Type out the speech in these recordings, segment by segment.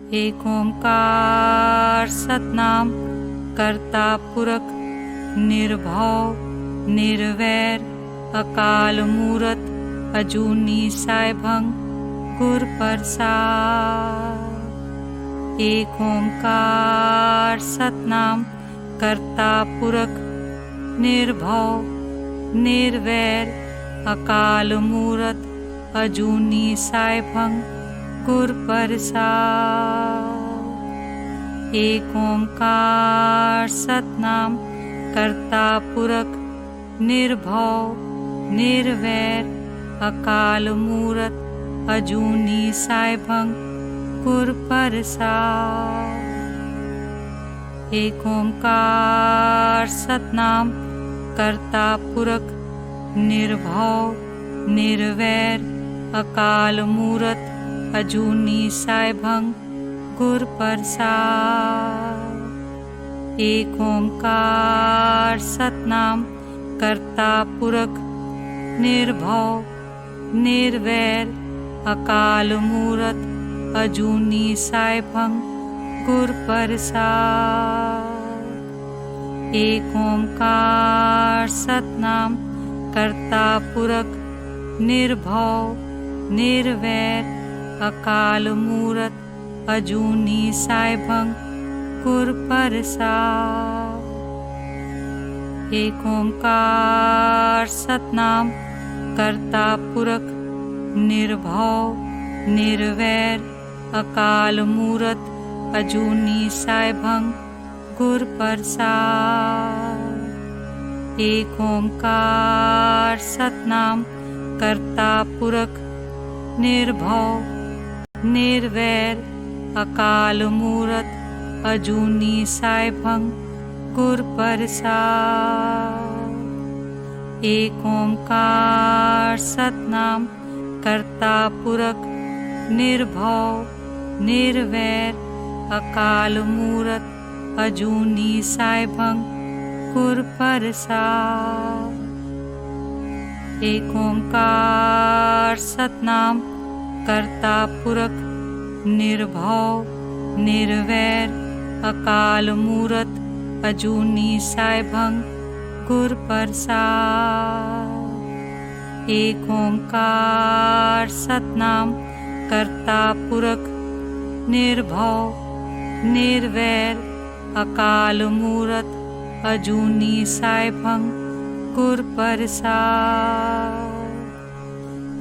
एक ओंकार सतनाम करता पुरख निर्भव निर्वैर अकाल मूरत अजूनी साइभंग गुर प्रसाद। एक ओंकार सतनाम करता पुरख निर्भव निर्वैर अकाल मूरत अजूनी साइभंग गुर प्रसाद। एक ओंकार सतनाम करता पुरख निर्भव निर्वैर अकाल मूरत अजूनी साइभंग गुर प्रसाद। एक ओंकार सतनाम करता पुरख निर्भव निर्वैर अकाल मूरत अजूनी साइभंग गुर प्रसाद। एक ओंकार सतनाम करता पुरख निर्भव निर्वैर अकाल मूरत अजूनी साइभंग गुर प्रसाद। एक ओंकार सतनाम करता पुरख निर्भव निर्वैर अकाल मूरत अजूनी साइभंग गुर प्रसाद। एक ओंकार सतनाम करता पुरख निर्भव निर्वैर अकाल मूरत अजूनी साइभंग गुर प्रसाद। एक ओंकार सतनाम करता पुरख निर्भव निर्वैर अकाल मूरत अजूनी साइभंग गुर प्रसाद। एक ओंकार सतनाम करता पुरख निर्भव निर्वैर अकाल मूरत अजूनी साइभंग गुर प्रसाद। एक ओंकार सतनाम करता पुरख निर्भव निर्वैर अकाल मूरत अजूनी साइभंग गुर प्रसाद। एक ओंकार सतनाम करता पुरख निर्भव निर्वैर अकाल मूरत अजूनी साइभंग गुर प्रसाद।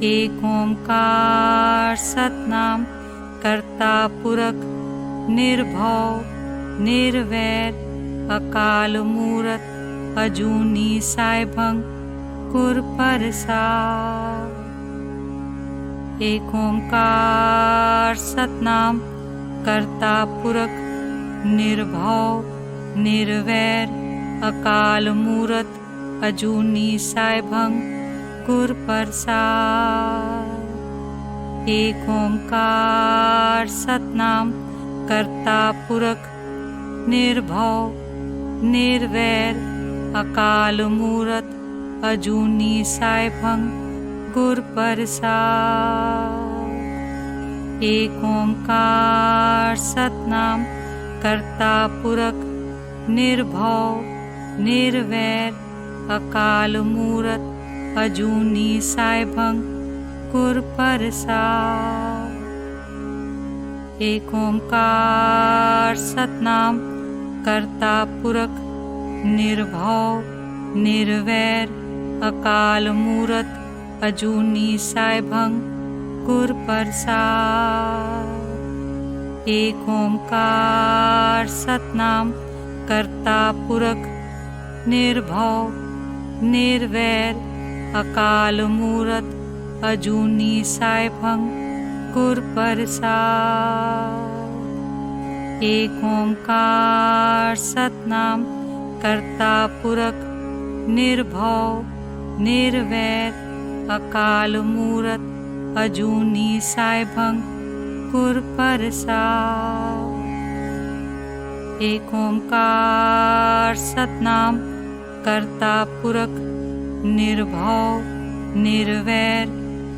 एक ओंकार सतनाम करता पुरख निर्भव निर्वैर अकाल मूरत अजूनी साइभंग गुर प्रसाद। एक ओंकार सतनाम करता पुरख निर्भव निर्वैर अकाल मूरत अजूनी साइभंग गुर प्रसाद। एक ओंकार सतनाम करता पुरख निर्भव निर्वैर अकाल मूरत अजूनी साइभंग गुर प्रसाद। एक ओंकार सतनाम करता पुरख निर्भव निर्वैर अकाल मूरत अजूनी साइभंग गुर प्रसाद। एक ओंकार सतनाम करता पुरख निर्भव निर्वैर अकाल मूरत अजूनी साइभंग गुर प्रसाद। एक ओंकार सतनाम करता पुरख निर्भव निर्वैर अकाल मूरत अजूनी साइभंग गुर प्रसाद। एक ओंकार सतनाम करता पुरख निर्भव निर्वैर अकाल मूरत अजूनी साइभंग गुर प्रसाद। एक ओंकार सतनाम करता पुरख निर्भव निर्वैर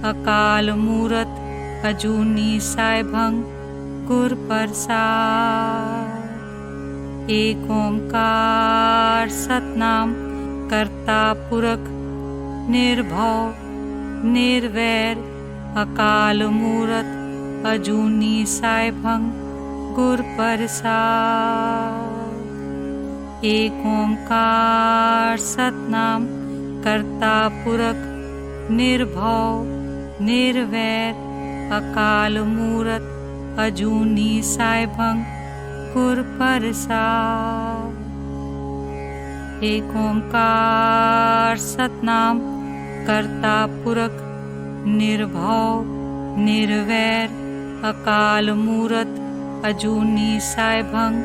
अकाल मूरत अजूनी साइभंग गुर प्रसाद। एक ओंकार सतनाम करता पुरख निर्भव निर्वैर अकाल मूरत अजूनी साइभंग गुर प्रसाद। एक ओंकार सतनाम करता पुरख निर्भव निर्वैर अकाल मूरत अजूनी साइभंग गुर प्रसाद। एक ओंकार सतनाम करता पुरख निर्भव निर्वैर अकाल मूरत अजूनी साइभंग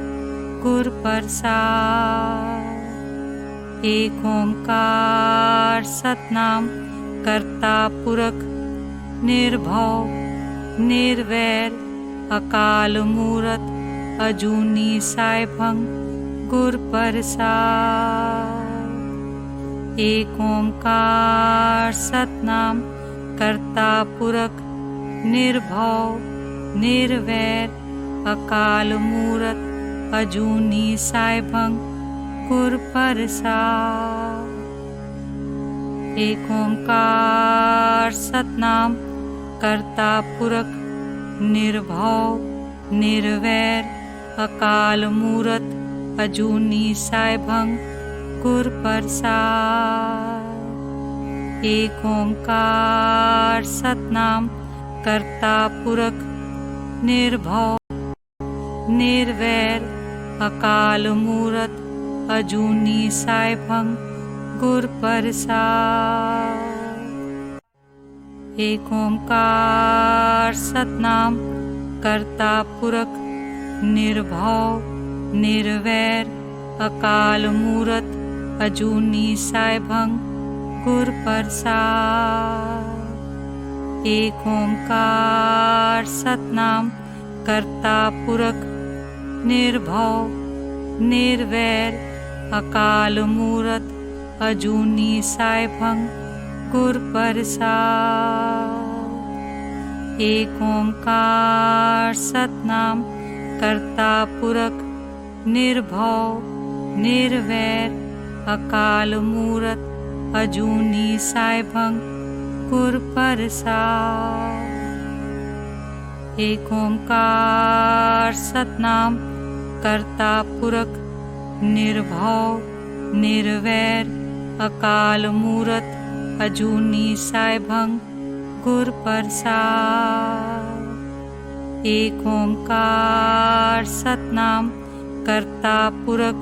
गुर प्रसाद। एक ओंकार सतनाम करता पुरख निर्भव निर्वैर अकाल मूरत अजूनी साइभंग गुर प्रसाद। एक ओंकार सतनाम करता पुरख निर्भव निर्वैर अकाल मूरत अजूनी साइभंग गुर प्रसाद। एक ओंकार सतनाम करता पुरख निर्भव निर्वैर अकाल मूरत अजूनी साइभंग गुर प्रसाद। एक ओंकार सतनाम करता पुरख निर्भव निर्वैर अकाल मूरत अजूनी साइभंग गुर प्रसाद। एक ओंकार सतनाम करता पुरख निर्भव निर्वैर अकाल मूरत अजूनी साइभंग गुर प्रसाद। एक ओंकार सतनाम करता पुरख निर्भव निर्वैर अकाल मूरत अजूनी साइभंग गुर प्रसाद। एक ओंकार सतनाम करता पुरख निर्भव निर्वैर अकाल मूरत अजूनी साइभंग गुर प्रसाद। एक ओंकार सतनाम करता पुरख निर्भव निर्वैर अकाल मूरत अजूनी साइभंग गुर प्रसाद। एक ओंकार सतनाम करता पुरख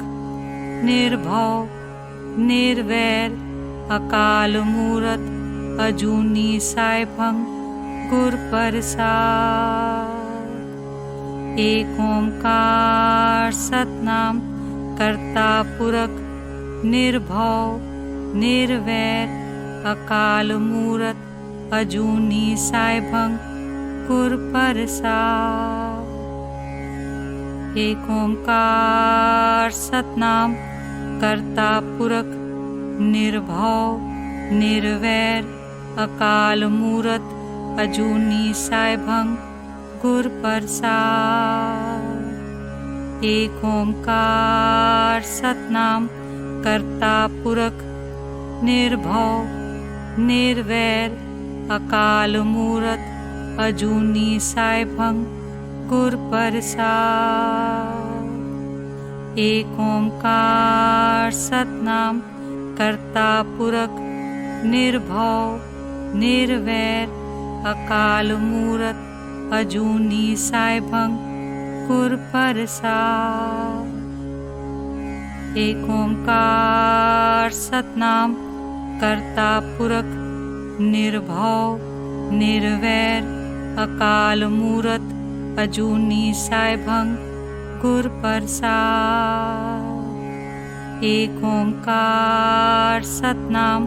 निर्भव निर्वैर अकाल मूरत अजूनी साइभंग गुर प्रसाद। एक ओंकार सतनाम करता पुरख निर्भव निर्वैर अकाल मूरत अजूनी साइभंग गुर प्रसाद। एक ओंकार सतनाम करता पुरख निर्भव निर्वैर अकाल मूरत अजूनी साइभंग गुर प्रसाद। एक ओंकार सतनाम करता पुरख निर्भव निर्वैर अकाल मूरत अजूनी साइभंग गुर प्रसाद। एक ओंकार सतनाम करता पुरख निर्भव निर्वैर अकाल मूरत अजूनी साइभंग गुर प्रसाद। एक ओंकार सतनाम करता पुरख निर्भव निर्वैर अकाल मूरत अजूनी साइभंग गुर प्रसाद। एक ओंकार सतनाम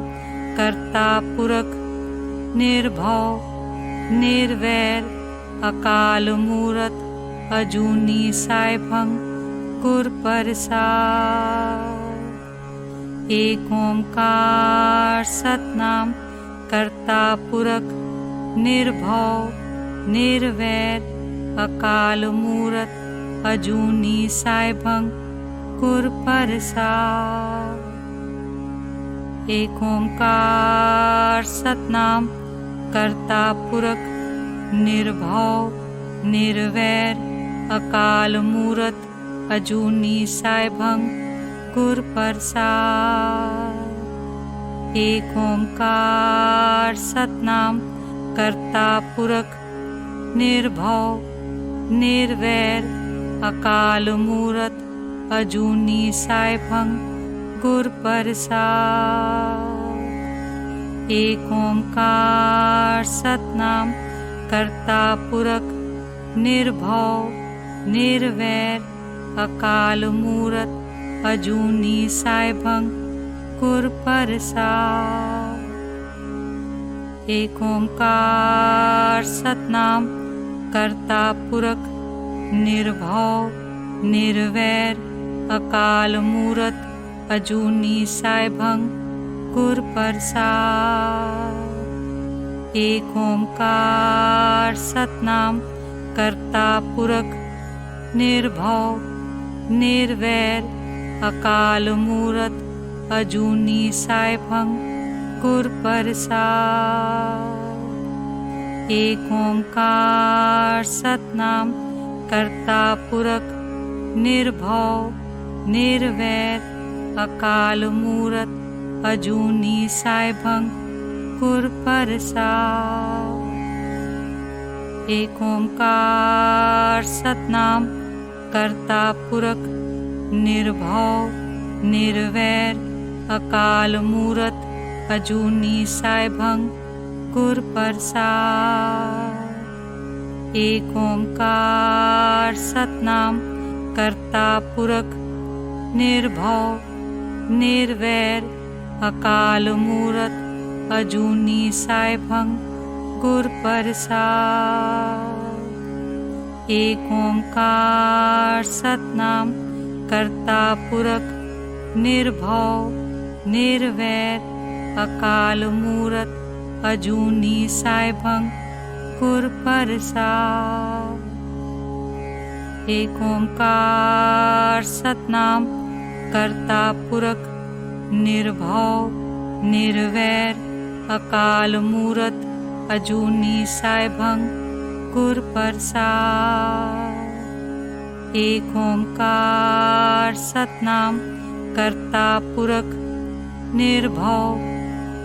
करता पुरख निर्भव निर्वैर अकाल मूरत अजूनी साइभंग गुर प्रसाद। एक ओंकार सतनाम करता पुरख निर्भव निर्वैर अकाल मूरत अजूनी साइभंग गुर प्रसाद। एक ओंकार सतनाम करता पुरख निर्भव निर्वैर अकाल मूरत अजूनी साइभंग गुर प्रसाद। एक ओंकार सतनाम करता पुरख निर्भव निर्वैर अकाल मूरत अजूनी साइभंग गुर प्रसाद। एक ओंकार सतनाम करता पुरख निर्भव निर्वैर अकाल मूरत अजूनी साइभंग गुर प्रसाद। एक ओंकार सतनाम करता पुरख निर्भव निर्वैर अकाल मूरत अजूनी साइभंग गुर प्रसाद। एक ओंकार सतनाम करता पुरख निर्भव निर्वैर अकाल मूरत अजूनी साइभंग गुर प्रसाद। एक ओंकार सतनाम करता पुरख निर्भव निर्वैर अकाल मूरत अजूनी साइभंग गुर प्रसाद। एक ओंकार सतनाम करता पुरख निर्भव निर्वैर अकाल मूरत अजूनी साइभंग गुर प्रसाद। एक ओंकार सतनाम करता पुरख निर्भव निर्वैर अकाल मूरत अजूनी साइभंग गुर प्रसाद। एक ओंकार सतनाम करता पुरख निर्भव निर्वैर अकाल मूरत अजूनी साइभंग गुर प्रसाद। एक ओंकार सतनाम करता पुरख निर्भव निर्वैर अकाल मूरत अजूनी साइभंग गुर प्रसाद। एक ओंकार सतनाम करता पुरख निर्भव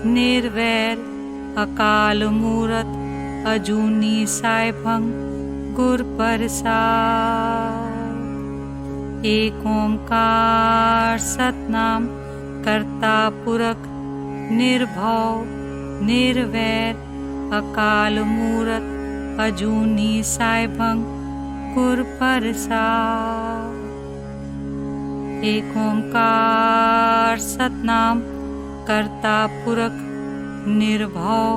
निर्वैर अकाल मूरत अजूनी साइभंग गुर प्रसाद। एक ओंकार सतनाम करता पुरख निर्भव निर्वैर अकाल मूरत अजूनी साइभंग गुर प्रसाद। एक ओंकार सतनाम करता पुरख निर्भव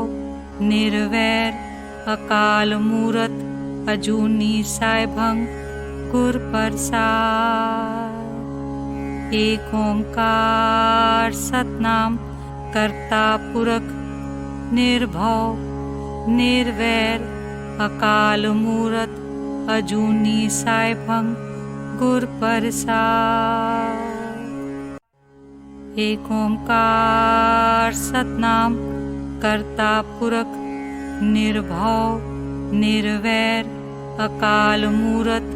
निर्वैर अकाल मूरत अजूनी साइभंग गुर प्रसाद। एक ओंकार सतनाम करता पुरख निर्भव निर्वैर अकाल मूरत अजूनी साइभंग गुर प्रसाद। एक ओंकार सतनाम करता पुरख निर्भव निर्वैर अकाल मूरत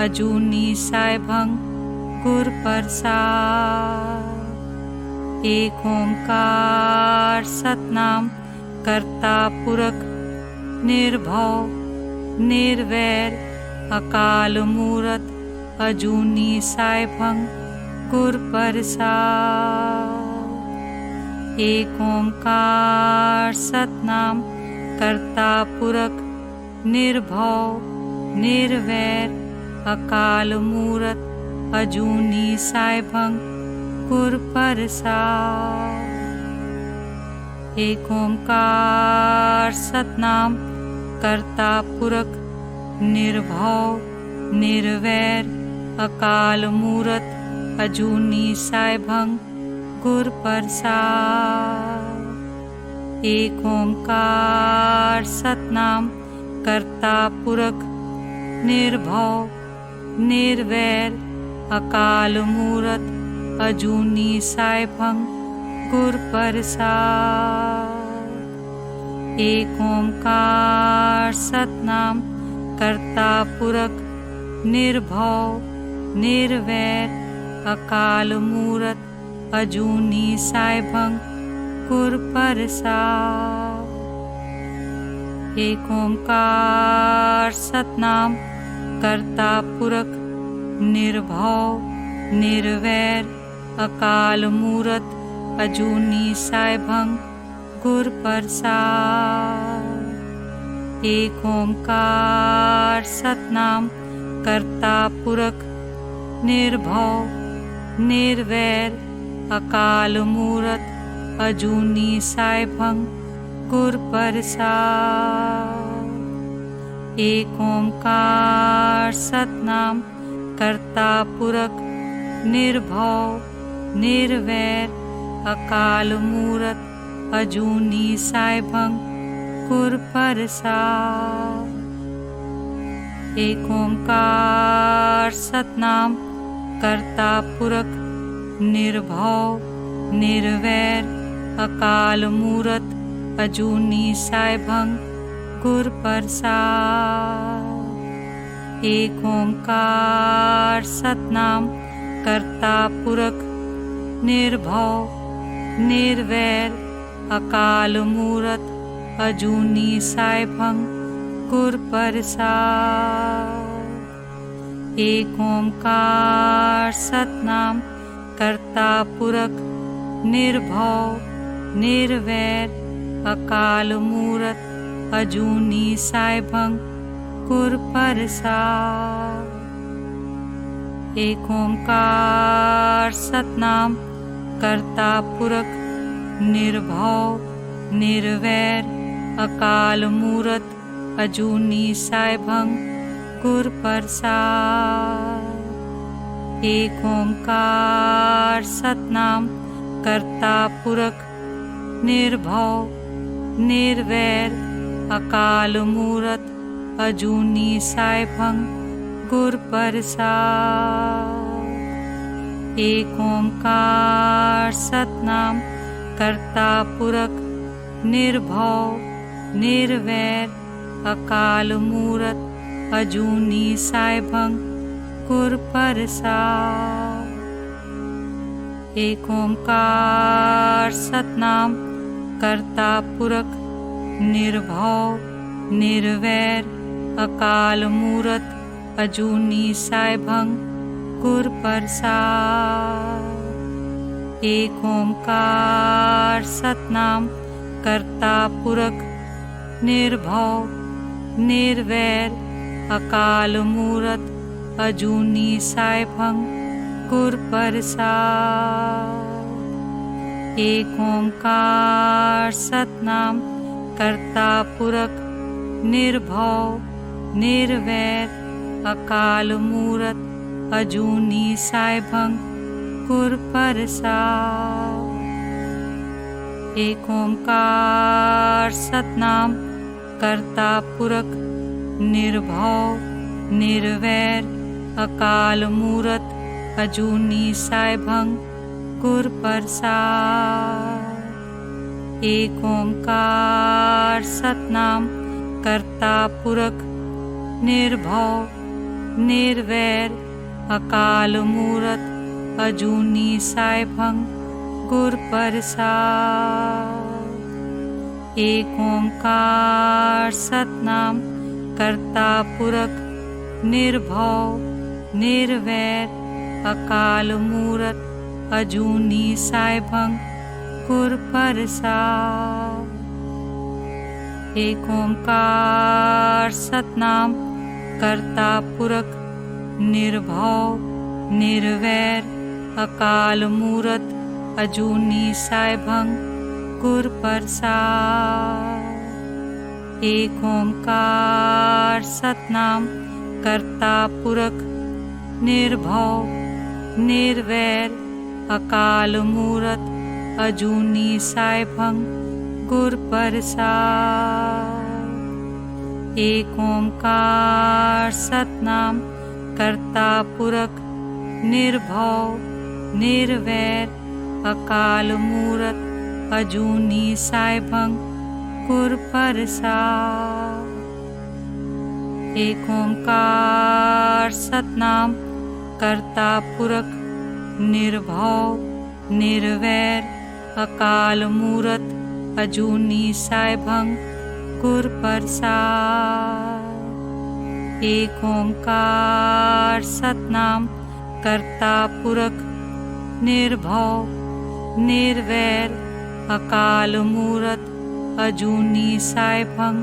अजूनी साइभंग गुर प्रसाद। एक ओंकार सतनाम करता पुरख निर्भव निर्वैर अकाल मूरत अजूनी साइभंग गुर प्रसाद। एक ओंकार सतनाम करता पुरख निर्भव निर्वैर अकाल मूरत अजूनी साइभंग गुर प्रसाद। एक ओंकार सतनाम करता पुरख निर्भव निर्वैर अकाल मूरत अजूनी साइभंग गुर प्रसाद। एक ओंकार सतनाम करता पुरख निर्भव निर्वैर अकाल मूरत अजूनी साइभंग गुर प्रसाद। एक ओंकार सतनाम करता पुरख निर्भव निर्वैर अकाल मूरत अजूनी साइभंग गुर प्रसाद। एक ओंकार सतनाम करता पुरख निर्भव निर्वैर अकाल मूरत अजूनी साइभंग गुर प्रसाद। एक ओंकार सतनाम करता पुरख निर्भव निर्वैर अकाल मूरत अजूनी साइभंग गुर प्रसाद। एक ओंकार सतनाम करता पुरख निर्भव निर्वैर अकाल मूरत अजूनी साइभंग गुर प्रसाद। एक ओंकार सतनाम करता पुरख निर्भव निर्वैर अकाल मूरत अजूनी साइभंग गुर प्रसाद। एक ओंकार सतनाम करता पुरख निर्भव निर्वैर अकाल मूरत अजूनी साइभंग गुर प्रसाद। एक ओंकार सतनाम करता पुरख निर्भव निर्वैर अकाल मूरत अजूनी साइभंग गुर प्रसाद। एक ओंकार सतनाम करता पुरख निर्भव निर्वैर अकाल मूरत अजूनी साइभंग गुर प्रसाद। एक ओंकार सतनाम करता पुरख निर्भव निर्वैर अकाल मूरत अजूनी साइभंग गुर प्रसाद। एक ओंकार सतनाम करता पुरख निर्भव निर्वैर अकाल मूरत अजूनी साइभंग गुर प्रसाद। एक ओंकार सतनाम करता पुरख निर्भव निर्वैर अकाल मूरत अजूनी साइभंग गुर प्रसाद। एक ओंकार सतनाम करता पुरख निर्भव निर्वैर अकाल मूरत अजूनी साइभंग गुर प्रसाद। एक ओंकार सतनाम करता पुरख निर्भव निर्वैर अकाल मूरत अजूनी साइभंग गुर प्रसाद। एक ओंकार सतनाम करता पुरख निर्भव निर्वैर अकाल मूरत अजूनी साइभंग गुर प्रसाद। एक ओंकार सतनाम करता पुरख निर्भव निर्वैर अकाल मूरत अजूनी साइभंग गुर प्रसाद। एक ओंकार सतनाम करता पुरख निर्भव निर्वैर अकाल मूरत अजूनी साइभंग गुर प्रसाद। एक ओंकार सतनाम करता पुरख निर्भव निर्वैर अकाल मूरत अजूनी साइभंग गुर प्रसाद। एक ओंकार सतनाम करता पुरख निर्भव निर्वैर अकाल मूरत अजूनी साइभंग गुर प्रसाद। एक ओंकार सतनाम करता पुरख निर्भव निर्वैर अकाल मूरत अजूनी साइभंग गुर प्रसाद। एक ओंकार सतनाम करता पुरख निर्भव निर्वैर अकाल मूरत अजूनी साइभंग गुर प्रसाद। एक ओंकार सतनाम करता पुरख निर्भव निर्वैर अकाल मूरत अजूनी साइभंग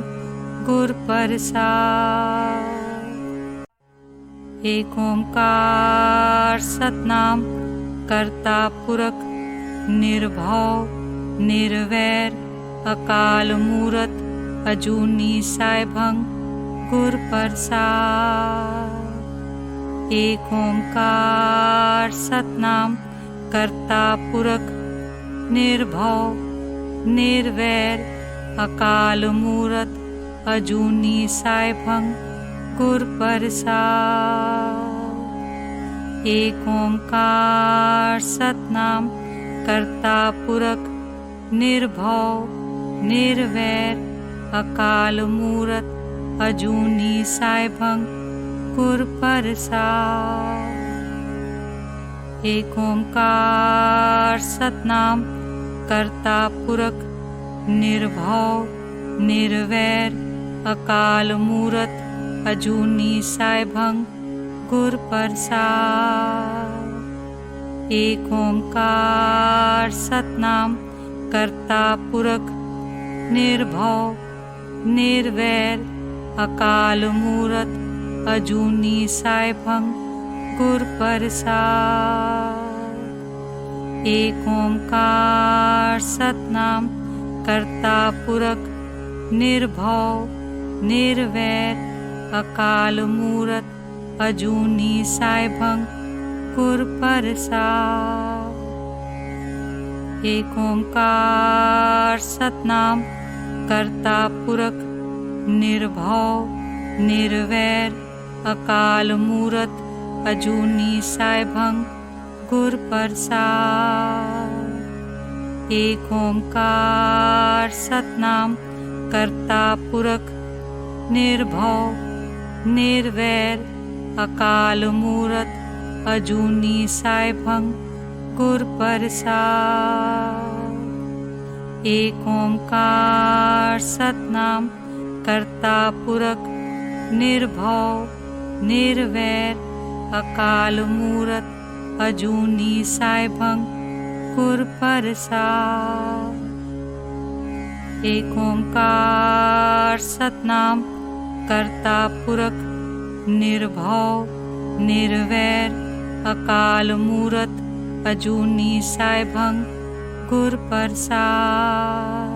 गुर प्रसाद। एक ओंकार सतनाम करता पुरख निर्भव निर्वैर अकाल मूरत अजूनी साइभंग गुर प्रसाद। एक ओंकार सतनाम करता पुरख निर्भव निर्वैर अकाल मूरत अजूनी साइभंग गुर प्रसाद। एक ओंकार सतनाम करता पुरख निर्भव निर्वैर अकाल मूरत अजूनी साइभंग गुर प्रसाद। एक ओंकार सतनाम करता पुरख निर्भव निर्वैर अकाल मूरत अजूनी साइभंग गुर प्रसाद। एक ओंकार सतनाम करता पुरख निर्भव निर्वैर अकाल मूरत अजूनी साइभंग गुर प्रसाद। एक ओंकार सतनाम करता पुरख निर्भव निर्वैर अकाल मूरत अजूनी साइभंग गुर प्रसाद। एक ओंकार सतनाम करता पुरख निर्भव निर्वैर अकाल मूरत अजूनी साइभंग गुर प्रसाद। एक ओंकार सतनाम करता पुरख निर्भव निर्वैर अकाल मूरत अजूनी साइभंग गुर प्रसाद। एक ओंकार सतनाम करता पुरख निर्भव निर्वैर अकाल मूरत अजूनी साइभंग गुर प्रसाद। एक ओंकार सतनाम करता पुरख निर्भव निर्वैर अकाल मूरत अजूनी साइभंग गुर प्रसाद।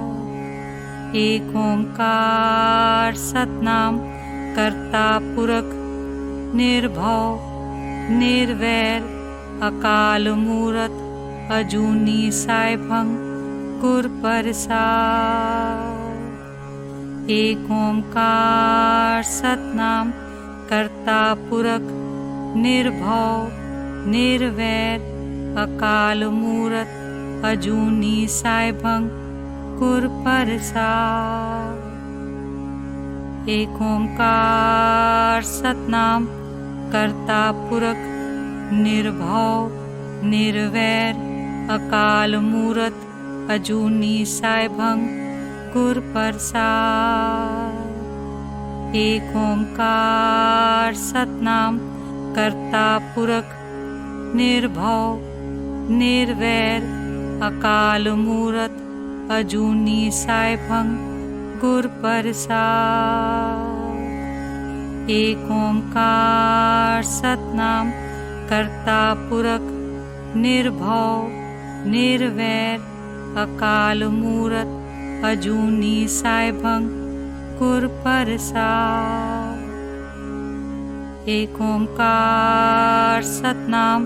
एक ओंकार सतनाम करता पुरख निर्भव निर्वैर अकाल मूरत अजूनी साइभंग गुर प्रसाद। एक ओंकार सतनाम करता पुरख निर्भव निर्वैर अकाल मूरत अजूनी साइभंग गुर प्रसाद। एक ओंकार सतनाम करता पुरख निर्भव निर्वैर अकाल मूरत अजूनी साइभंग गुर प्रसाद। एक ओंकार सतनाम करता पुरख निर्भव निर्वैर अकाल मूरत अजूनी साइभंग गुर प्रसाद। एक ओंकार सतनाम करता पुरख निर्भव निर्वैर अकाल मूरत अजूनी साइभंग गुर प्रसाद। एक ओंकार सतनाम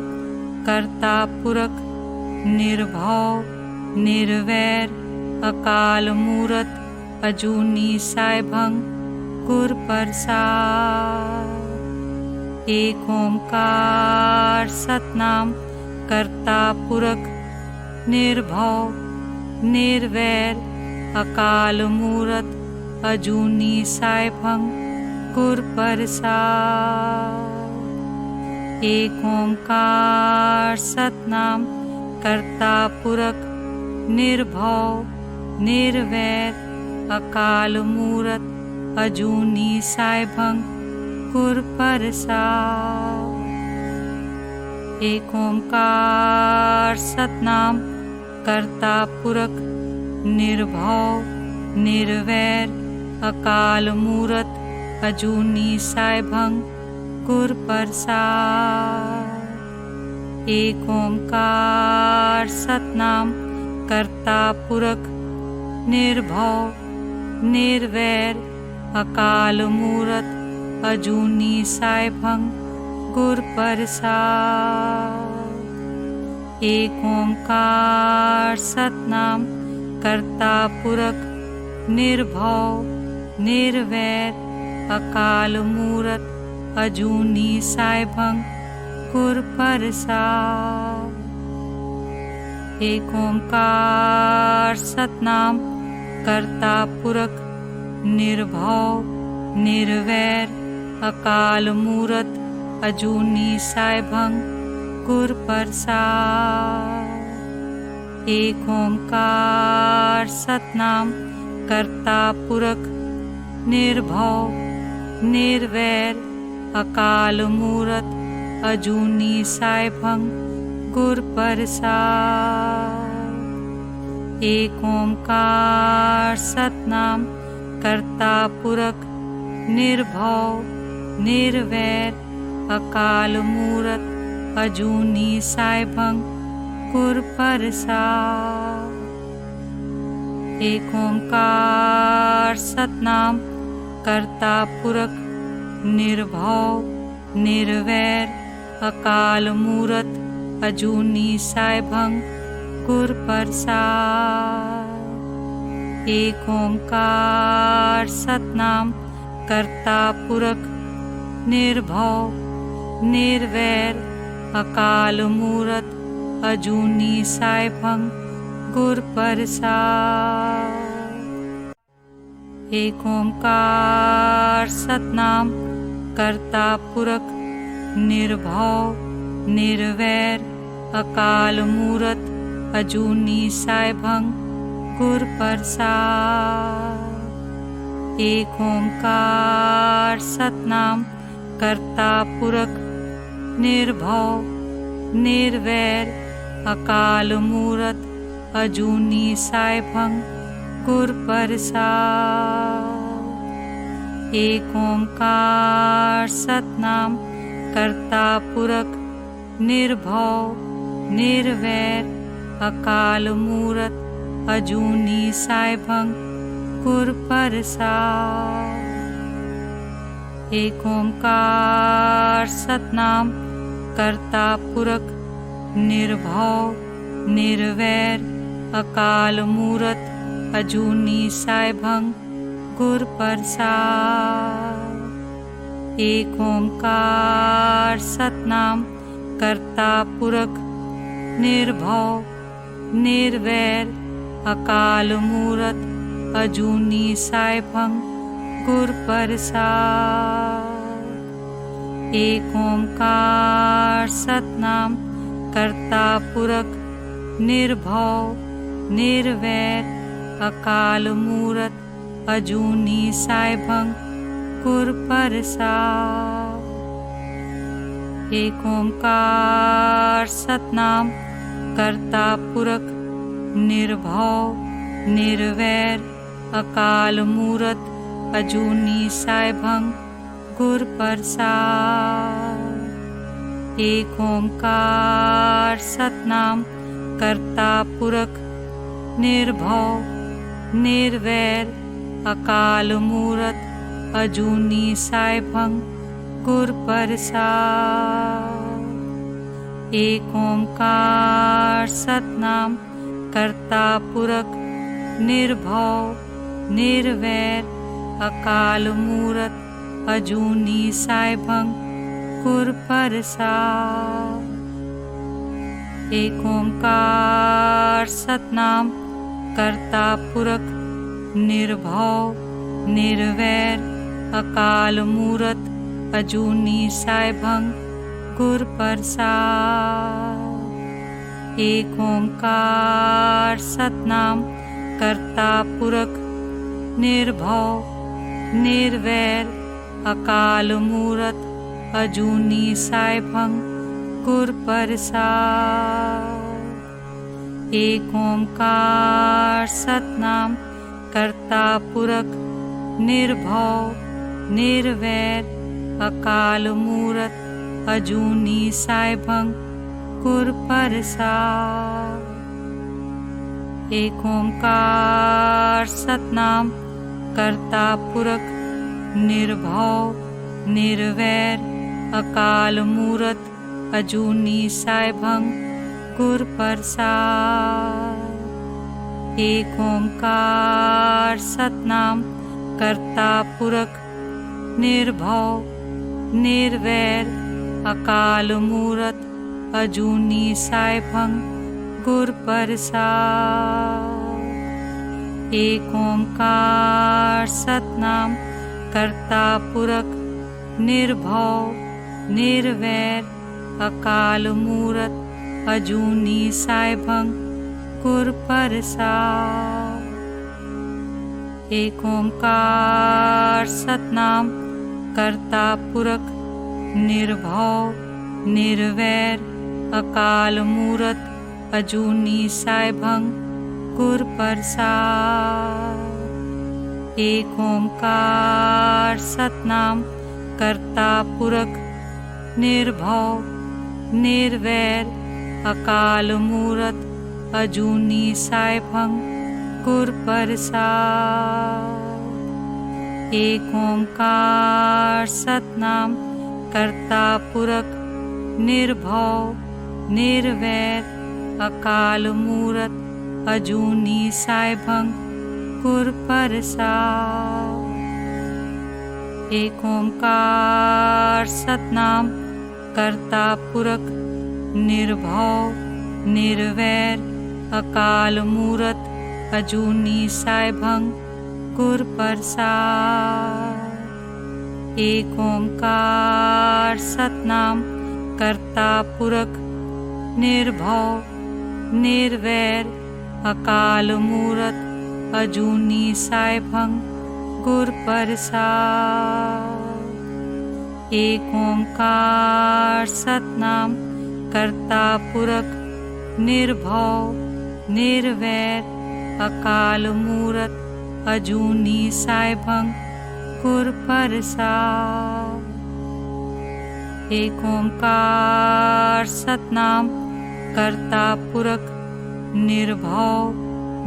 करता पुरख निर्भव निर्वैर अकाल मूरत अजूनी साइभंग गुर प्रसाद। एक ओंकार सतनाम करता पुरख निर्भव निर्वैर अकाल मूरत अजूनी साइभंग गुर प्रसाद। एक ओंकार सतनाम करता पुरख निर्भव निर्वैर अकाल मूरत अजूनी साइभंग गुर प्रसाद। एक ओंकार सतनाम करता पुरख निर्भव निर्वैर अकाल मूरत अजूनी साइभंग गुर प्रसाद। एक ओंकार सतनाम करता पुरख निर्भव निर्वैर अकाल मूरत अजूनी साइभंग गुर प्रसाद। एक ओंकार सतनाम करता पुरख निर्भव निर्वैर अकाल मूरत अजूनी साइभंग गुर प्रसाद। एक ओंकार सतनाम करता पुरख निर्भव निर्वैर अकाल मूरत अजूनी साइभंग गुर प्रसाद। एक ओंकार सतनाम करता पुरख निर्भव निर्वैर अकाल मूरत अजूनी साइभंग गुर प्रसाद। एक ओंकार सतनाम करता पुरख निर्भव निर्वैर अकाल मूरत अजूनी साइभंग गुर प्रसाद। एक ओंकार सतनाम करता पुरख निर्भव निर्वैर अकाल मूरत अजूनी साइभंग गुर प्रसाद। एक ओंकार सतनाम करता पुरख निर्भव निर्वैर अकाल मूरत अजूनी साइभंग गुर प्रसाद। एक ओंकार सतनाम करता पुरख निर्भव निर्वैर अकाल मूरत अजूनी साइभंग गुर प्रसाद। एक ओंकार सतनाम करता पुरख निर्भव निर्वैर अकाल मूरत अजूनी साइभंग गुर प्रसाद। एक ओंकार सतनाम करता पुरख निर्भव निर्वैर अकाल मूरत अजूनी साइभंग गुर प्रसाद। एक ओंकार सतनाम करता पुरख निर्भव निर्वैर अकाल मूरत अजूनी साइभंग गुर प्रसाद। एक ओंकार सतनाम करता पुरख निर्भव निर्वैर अकाल मूरत अजूनी साइभंग गुर प्रसाद। एक ओंकार सतनाम करता पुरख निर्भव निर्वैर अकाल मूरत अजूनी साइभंग गुर प्रसाद। एक ओंकार सतनाम करता पुरख निर्भव निर्वैर अकाल मूरत अजूनी साइभंग गुर प्रसाद। एक ओंकार सतनाम करता पुरख निर्भव निर्वैर अकाल मूरत अजूनी साइभंग गुर प्रसाद। एक ओंकार सतनाम करता पुरख निर्भव निर्वैर अकाल मूरत अजूनी साइभंग गुर प्रसाद। एक ओंकार सतनाम करता पुरख निर्भव निर्वैर अकाल मूरत अजूनी साइभंग गुर प्रसाद। एक ओंकार सतनाम करता पुरख निर्भव निर्वैर अकाल मूरत अजूनी साइभंग गुर प्रसाद। एक ओंकार सतनाम करता पुरख निर्भव निर्वैर अकाल मूरत अजूनी साइभंग गुर प्रसाद। एक ओंकार सतनाम करता पुरख निर्भव निर्वैर अकाल मूरत अजूनी साइभंग गुर प्रसाद। एक ओंकार सतनाम करता पुरख निर्भव निर्वैर अकाल मूरत अजूनी साइभंग गुर प्रसाद। एक ओंकार सतनाम करता पुरख निर्भव निर्वैर अकाल मूरत अजूनी साइभंग गुर प्रसाद। एक ओंकार सतनाम करता पुरख निर्भव निर्वैर अकाल मूरत अजूनी साइभंग गुर प्रसाद। एक ओंकार सतनाम करता पुरख निर्भव निर्वैर अकाल मूरत अजूनी साइभंग गुर प्रसाद। एक ओंकार सतनाम करता पुरख निर्भव निर्वैर अकाल मूरत अजूनी साइभंग गुर प्रसाद। एक ओंकार सतनाम करता पुरख निर्भव निर्वैर अकाल मूरत अजूनी साइभंग गुर प्रसाद। एक ओंकार सतनाम करता पुरख निर्भव निर्वैर अकाल मूरत अजूनी साइभंग गुर प्रसाद। एक ओंकार सतनाम करता पुरख निर्भव निर्वैर अकाल मूरत अजूनी साइभंग गुर प्रसाद। एक ओंकार सतनाम करता पुरख निर्भव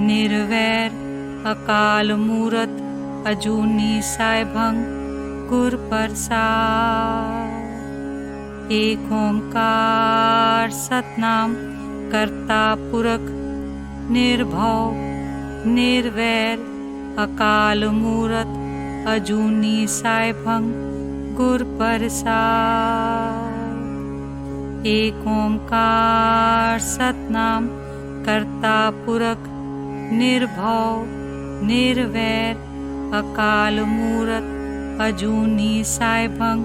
निर्वैर अकाल मूरत अजूनी साइभंग गुर प्रसाद। एक ओंकार सतनाम करता पुरख निर्भव निर्वैर अकाल मूरत अजूनी साइभंग गुर प्रसाद। एक ओंकार सतनाम करता पुरख निर्भव निर्वैर अकाल मूरत अजूनी साइभंग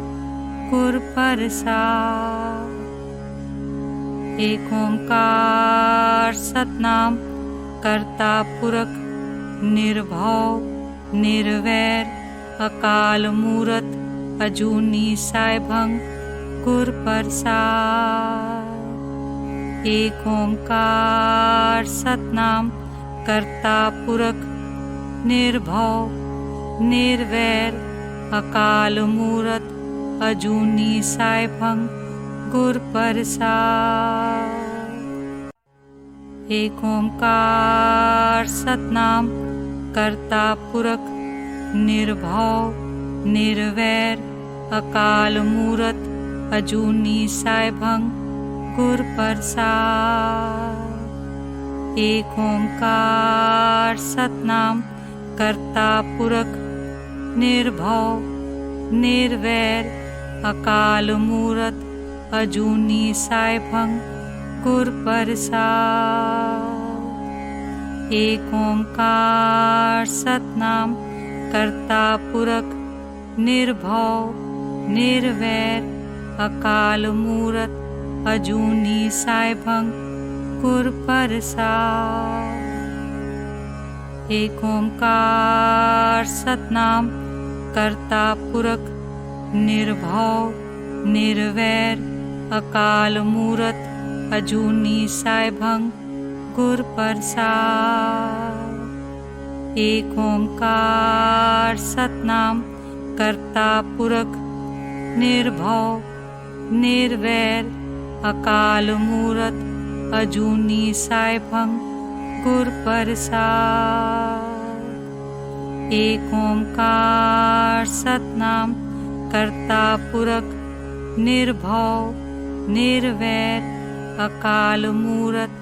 गुर प्रसाद। एक ओंकार सतनाम करता पुरख निर्भव निर्वैर अकाल मूरत अजूनी साइभंग गुर प्रसाद। एक ओंकार सतनाम करता पुरख निर्भव निर्वैर अकाल मूरत अजूनी साइभंग गुर प्रसाद। एक ओंकार सतनाम करता पुरख निर्भव निर्वैर अकाल मूरत अजूनी साइभंग गुर प्रसाद। एक ओंकार सतनाम करता पुरख निर्भव निर्वैर अकाल मूरत अजूनी साइभंग गुर प्रसाद। एक ओंकार सतनाम करता पुरख निर्भव निर्वैर अकाल मूरत अजूनी साइभंग गुर प्रसाद। एक ओंकार सतनाम करता पुरख निर्भव निर्वैर अकाल मूरत अजूनी साइभंग गुर प्रसाद। एक ओंकार सतनाम करता पुरख निर्भव निर्वैर अकाल मूरत अजूनी साइभंग गुर प्रसाद। एक ओंकार सतनाम करता पुरख निर्भव निर्वैर अकाल मूरत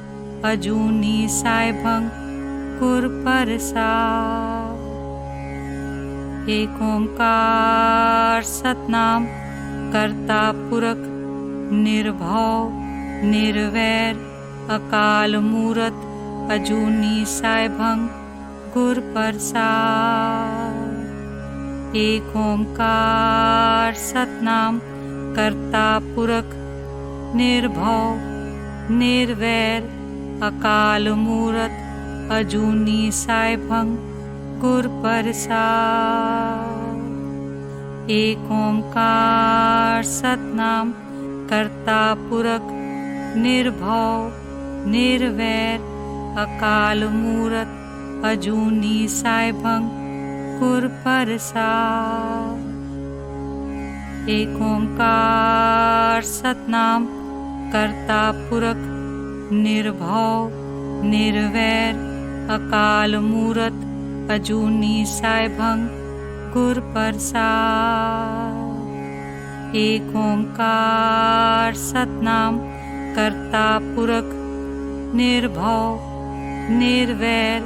अजूनी साइभंग गुर प्रसाद। एक ओंकार सतनाम करता पुरख निर्भव निर्वैर अकाल मूरत अजूनी साइभंग गुर प्रसाद। एक ओंकार सतनाम करता पुरख निर्भव निर्वैर अकाल मूरत अजूनी साइभंग गुर प्रसाद। एक ओंकार सतनाम करता पुरख निर्भव निर्वैर अकाल मूरत अजूनी साइभंग गुर प्रसाद। एक ओंकार सतनाम करता पुरख निर्भव निर्वैर अकाल मूरत अजूनी साइभंग गुर प्रसाद। एक ओंकार सतनाम करता पुरख निर्भव निर्वैर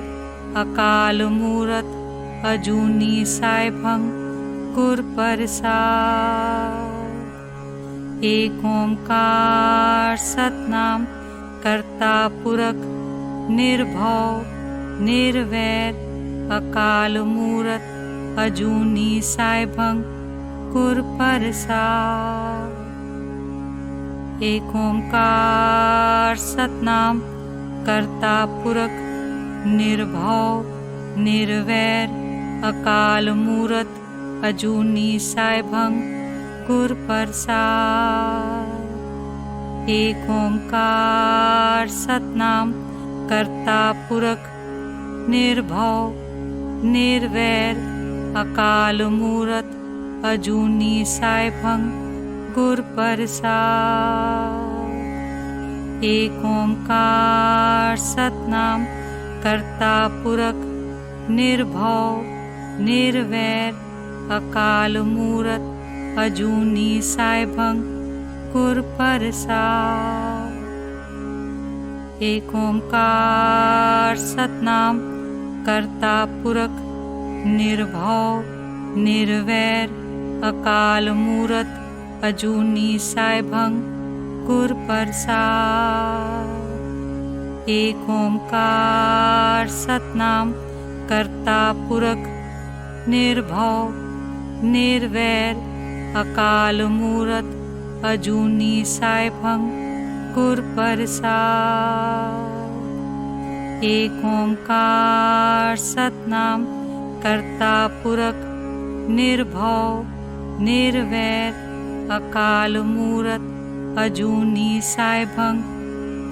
अकाल मूरत अजूनी साइभंग गुर प्रसाद। एक ओंकार सतनाम करता पुरख निर्भव निर्वैर अकाल मूरत अजूनी साइभंग गुर प्रसाद। एक ओंकार सतनाम करता पुरख निर्भव निर्वैर अकाल मूरत अजूनी साइभंग गुर प्रसाद। एक ओंकार सतनाम करता पुरख निर्भव निर्वैर अकाल मूरत अजूनी साइभंग गुर प्रसाद। एक ओंकार सतनाम करता पुरख निर्भव निर्वैर अकाल मूरत अजूनी साइभंग गुर प्रसाद। एक ओंकार सतनाम करता पुरख निर्भव निर्वैर अकाल मूरत अजूनी साइभंग गुर प्रसाद। एक ओंकार सतनाम करता पुरख निर्भव निर्वैर अकाल मूरत अजूनी साइभंग गुर प्रसाद। एक ओंकार सतनाम करता पुरख निर्भव निर्वैर अकाल मूरत अजूनी साइभंग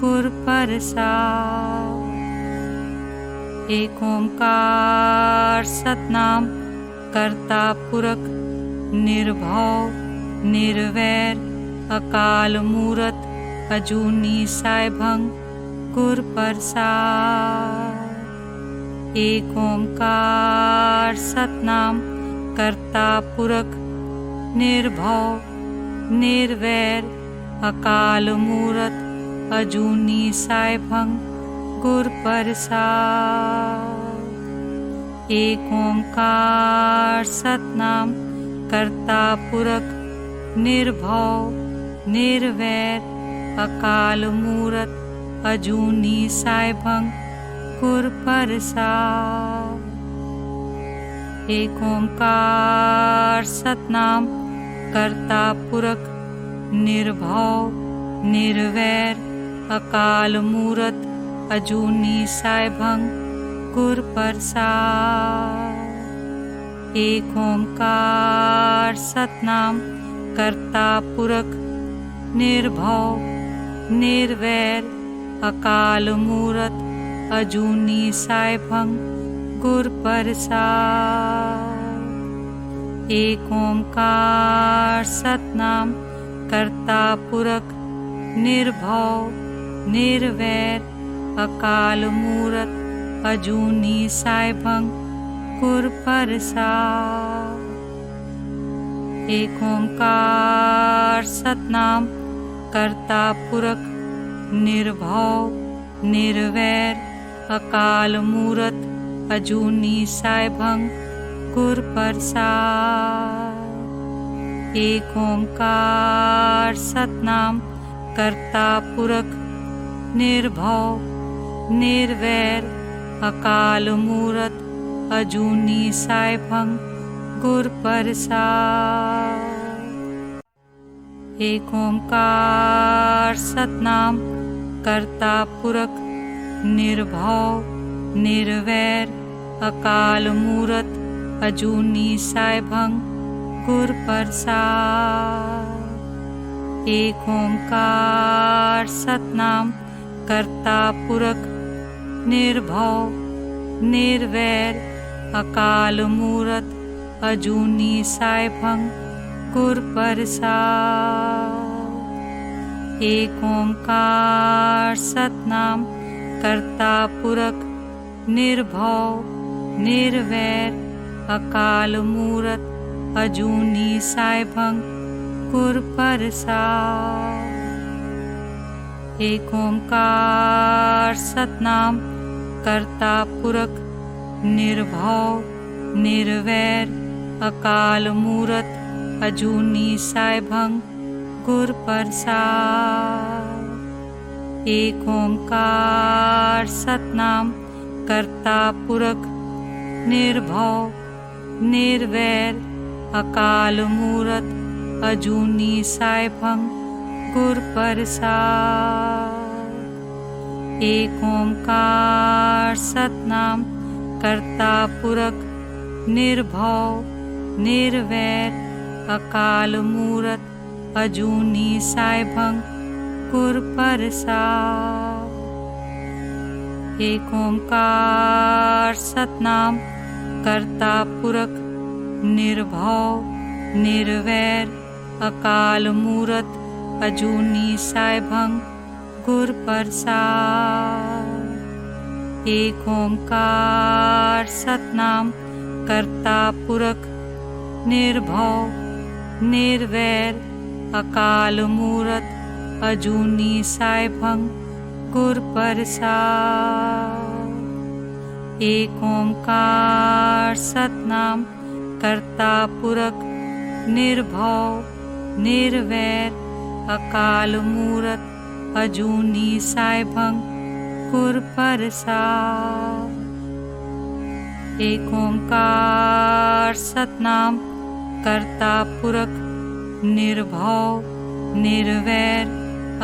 गुर प्रसाद। एक ओंकार सतनाम करता पुरख निर्भव निर्वैर अकाल मूरत अजूनी साइभंग गुर प्रसाद। एक ओंकार सतनाम करता पुरख निर्भव निर्वैर अकाल मूरत अजूनी साइभंग गुर प्रसाद। एक ओंकार सतनाम करता पुरख निर्भव निर्वैर अकाल मूरत अजूनी साइभंग गुर प्रसाद। एक ओंकार सतनाम करता पुरख निर्भव निर्वैर अकाल मूरत अजूनी साइभंग गुर प्रसाद। एक ओंकार सतनाम करता पुरख निर्भव निर्वैर अकाल मूरत अजूनी साइभंग गुर प्रसाद। एक ओंकार सतनाम करता पुरख निर्भव निर्वैर अकाल मूरत अजूनी साइभंग गुर प्रसाद। एक ओंकार सतनाम करता पुरख निर्भव निर्वैर अकाल मूरत अजूनी साइभंग गुर प्रसाद। एक ओंकार सतनाम करता पुरख निर्भव निर्वैर अकाल मूरत अजूनी साइभंग गुर प्रसाद। एक ओंकार सतनाम करता पुरख निर्भव निर्वैर अकाल मूरत अजूनी साइभंग गुर प्रसाद। एक ओंकार सतनाम करता पुरख निर्भव निर्वैर अकाल मूरत अजूनी साइभंग गुर प्रसाद। एक ओंकार सतनाम करता पुरख निर्भव निर्वैर अकाल मूरत अजूनी साइभंग गुर प्रसाद। एक ओंकार सतनाम करता पुरख निर्भव निर्वैर अकाल मूरत अजूनी साइभंग गुर प्रसाद। एक ओंकार सतनाम करता पुरख निर्भव निर्वैर अकाल मूरत अजूनी साइभंग गुर प्रसाद। एक ओंकार सतनाम करता पुरख निर्भव निर्वैर अकाल मूरत अजूनी साइभंग गुर प्रसाद। एक ओंकार सतनाम करता पुरख निर्भव निर्वैर अकाल मूरत अजूनी साइभंग गुर प्रसाद। एक ओंकार सतनाम करता पुरख निर्भव निर्वैर अकाल मूरत अजूनी साइभंग गुर प्रसाद। एक ओंकार सतनाम करता पुरख निर्भव निर्वैर अकाल मूरत अजूनी साइभंग गुर प्रसाद। एक ओंकार सतनाम करता पुरख निर्भव निर्वैर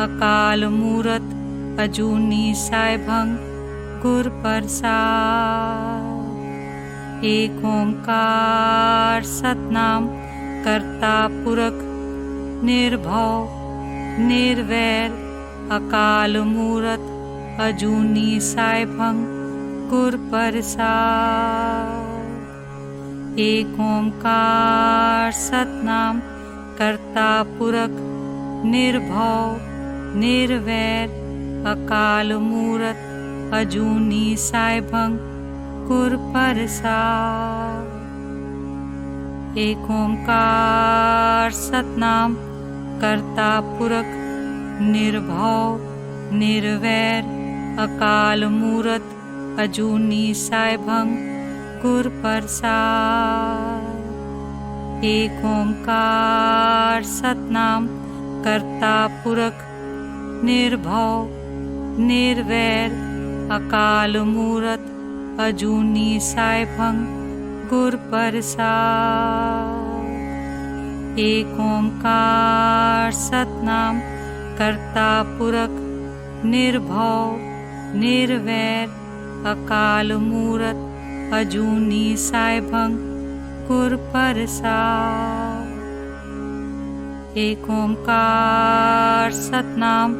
अकाल मूरत अजूनी साइभंग गुर प्रसाद। एक ओंकार सतनाम करता पुरख निर्भव निर्वैर अकाल मूरत अजूनी साइभंग गुर प्रसाद। एक ओंकार सतनाम करता पुरख निर्भव निर्वैर अकाल मूरत अजूनी साइभंग गुर प्रसाद। एक ओंकार सतनाम करता पुरख निर्भव निर्वैर अकाल मूरत अजूनी साइभंग गुर प्रसाद। एक ओंकार सतनाम करता पुरख निर्भव निर्वैर अकाल मूरत अजूनी साइभंग गुर प्रसाद। एक ओंकार सतनाम करता पुरख निर्भव निर्वैर अकाल मूरत अजूनी साइभंग गुर प्रसाद। एक ओंकार सतनाम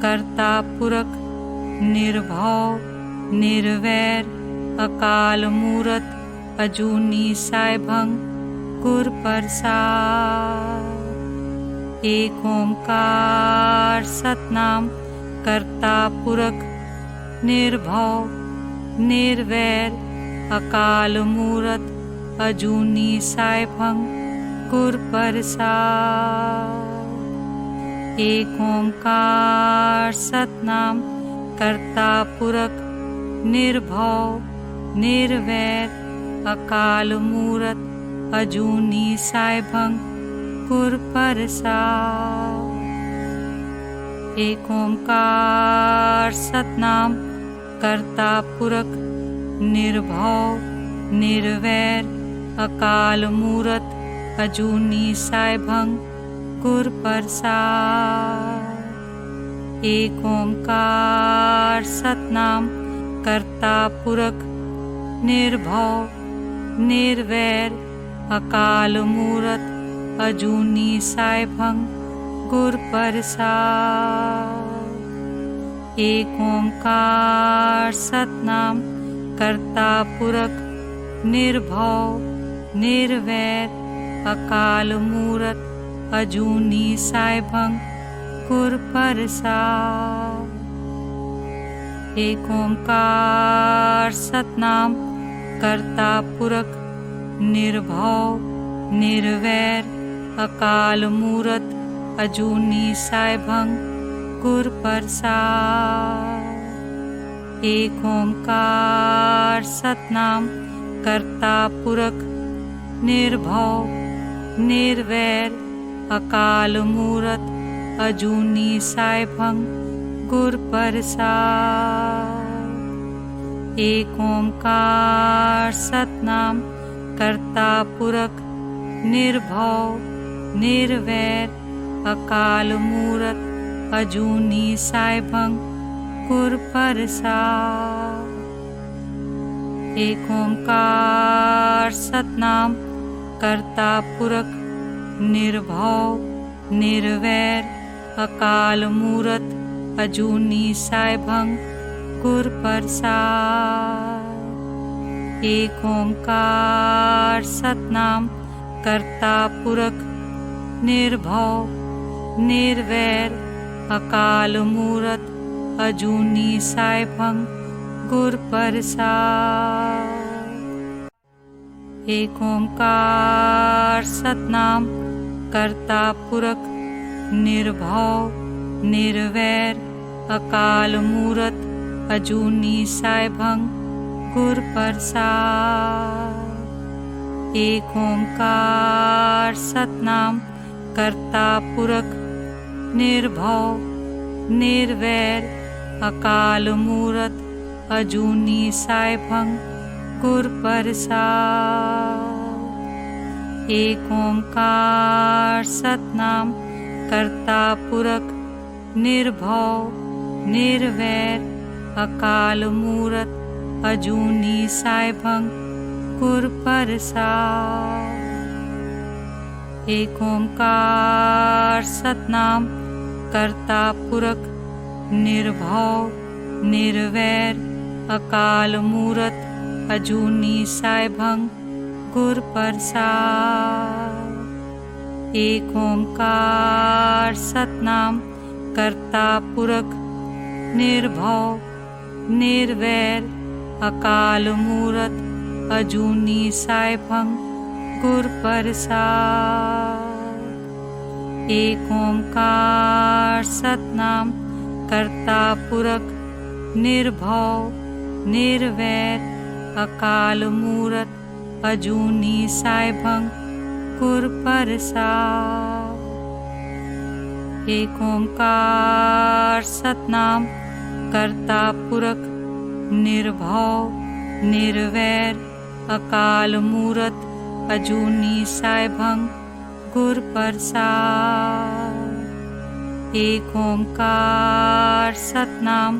करता पुरख निर्भव निर्वैर अकाल मूरत अजूनी साइभंग गुर प्रसाद। एक ओंकार सतनाम करता पुरख निर्भव निर्वैर अकाल मूरत अजूनी साइभंग गुर प्रसाद। एक ओंकार सतनाम करता पुरख निर्भव निर्वैर अकाल मूरत अजूनी साइभंग गुर प्रसाद। एक ओंकार सतनाम करता पुरख निर्भव निर्वैर अकाल मूरत अजूनी साइभंग गुर प्रसाद। एक ओंकार सतनाम करता पुरख निर्भव निर्वैर अकाल मूरत अजूनी साइभंग गुर प्रसाद। एक ओंकार सतनाम करता पुरख निर्भव निर्वैर अकाल मूरत अजूनी साइभंग गुर प्रसाद। एक ओंकार सतनाम करता पुरख निर्भव निर्वैर अकाल मूरत अजूनी साइभंग गुर प्रसाद। एक ओंकार सतनाम करता पुरख निर्भव निर्वैर अकाल मूरत अजूनी साइभंग गुर प्रसाद। एक ओंकार सतनाम करता पुरख निर्भव निर्वैर अकाल मूरत अजूनी साइभंग गुर प्रसाद। एक ओंकार सतनाम करता पुरख निर्भव निर्वैर अकाल मूरत अजूनी साइभंग गुर प्रसाद। एक ओंकार सतनाम करता पुरख निर्भव निर्वैर अकाल मूरत अजूनी साइभंग गुर प्रसाद। एक ओंकार सतनाम करता पुरख निर्भव निर्वैर अकाल मूरत अजूनी साइभंग गुर प्रसाद। एक ओंकार सतनाम करता पुरख निर्भव निर्वैर अकाल मूरत अजूनी साइभंग गुर प्रसाद। एक ओंकार सतनाम करता पुरख निर्भव निर्वैर अकाल मूरत अजूनी साइभंग गुर प्रसाद। एक ओंकार सतनाम करता पुरख निर्भव निर्वैर अकाल मूरत अजूनी साइभंग गुर प्रसाद। एक ओंकार सतनाम करता पुरख निर्भव निर्वैर अकाल मूरत अजूनी साइभंग गुर प्रसाद। एक ओंकार सतनाम करता पुरख निर्भव निर्वैर अकाल मूरत अजूनी साइभंग गुर प्रसाद। एक ओंकार सतनाम करता पुरख निर्भव निर्वैर अकाल मूरत अजूनी साइभंग गुर प्रसाद। एक ओंकार सतनाम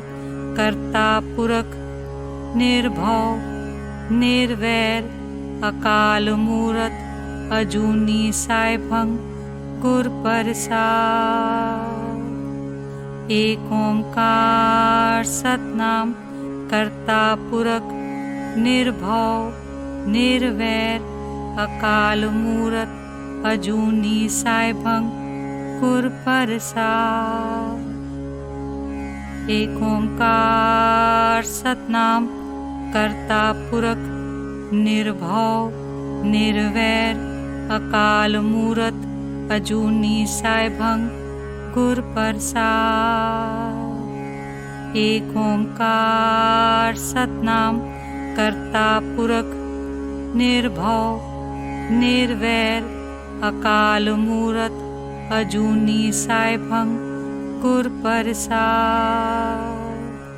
करता पुरख निर्भव निर्वैर अकाल मूरत अजूनी साइभंग गुर प्रसाद। एक ओंकार सतनाम करता पुरख निर्भव निर्वैर अकाल मूरत अजूनी साइभंग गुर प्रसाद। एक ओंकार सतनाम करता पुरख निर्भव निर्वैर अकाल मूरत अजूनी साइभंग गुर प्रसाद। एक ओंकार सतनाम करता पुरख निर्भव निर्वैर अकाल मूरत अजूनी साइभंग गुर प्रसाद। एक ओंकार सतनाम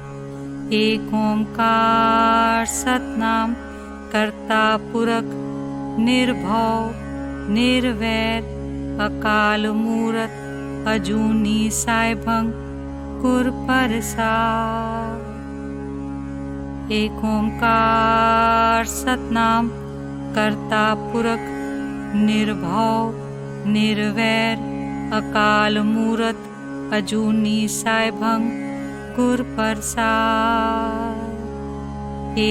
करता पुरख निर्भव निर्वैर अकाल मूरत अजूनी साइभंग गुर प्रसाद। एक ओंकार सतनाम करता पुरख निर्भव निर्वैर अकाल मूरत अजूनी साइभंग गुर प्रसाद।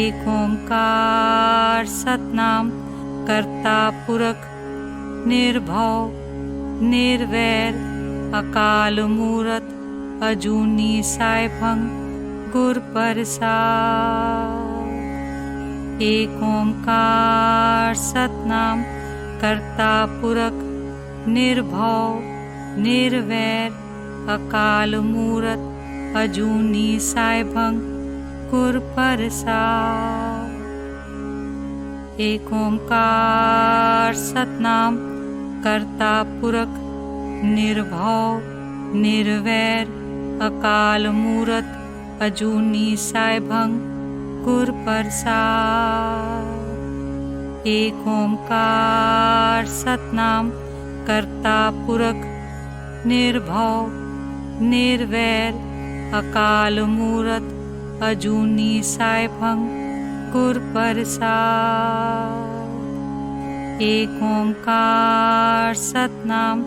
एक ओंकार सतनाम करता पुरख निर्भव निर्वैर अकाल मूरत अजूनी साइभंग गुर प्रसाद। एक ओंकार सतनाम करता पुरख निर्भव निर्वैर अकाल मूरत अजूनी साइभंग गुर प्रसाद। एक ओंकार सतनाम करता पुरख निर्भव निर्वैर अकाल मूरत अजूनी साइभंग गुर प्रसाद। एक ओंकार सतनाम करता पुरख निर्भव निर्वैर अकाल मूरत अजूनी साइभंग गुर प्रसाद। एक ओंकार सतनाम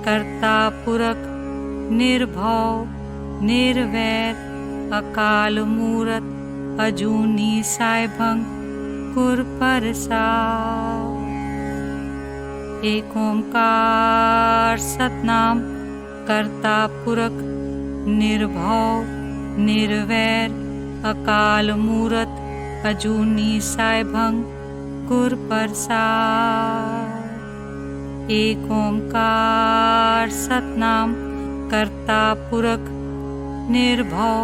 करता पुरख निर्भव निर्वैर अकाल मूरत अजूनी साइभंग गुर प्रसाद। एक ओंकार सतनाम करता पुरख निर्भव निर्वैर अकाल मूरत अजूनी साइभंग गुर प्रसाद। एक ओंकार सतनाम करता पुरख निर्भव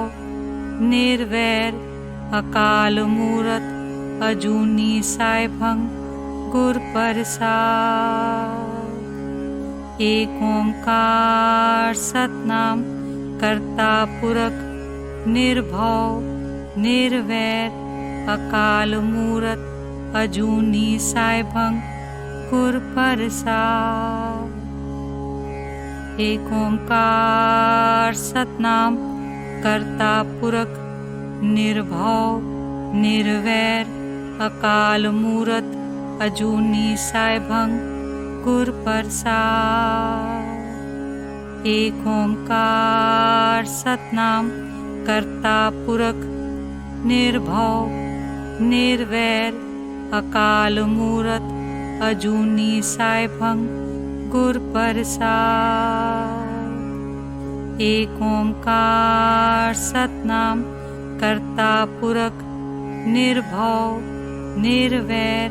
निर्वैर अकाल मूरत अजूनी साइभंग गुर प्रसाद। एक ओंकार सतनाम करता पुरख निर्भव निर्वैर अकाल मूरत अजूनी साइभंग गुर प्रसाद। एक ओंकार सतनाम करता पुरख निर्भव निर्वैर अकाल मूरत अजूनी साइभंग गुर प्रसाद। एक ओंकार सतनाम करता पुरख निर्भव निर्वैर अकाल मूरत अजूनी साइभंग गुर प्रसाद। एक ओंकार सतनाम करता पुरख निर्भव निर्वैर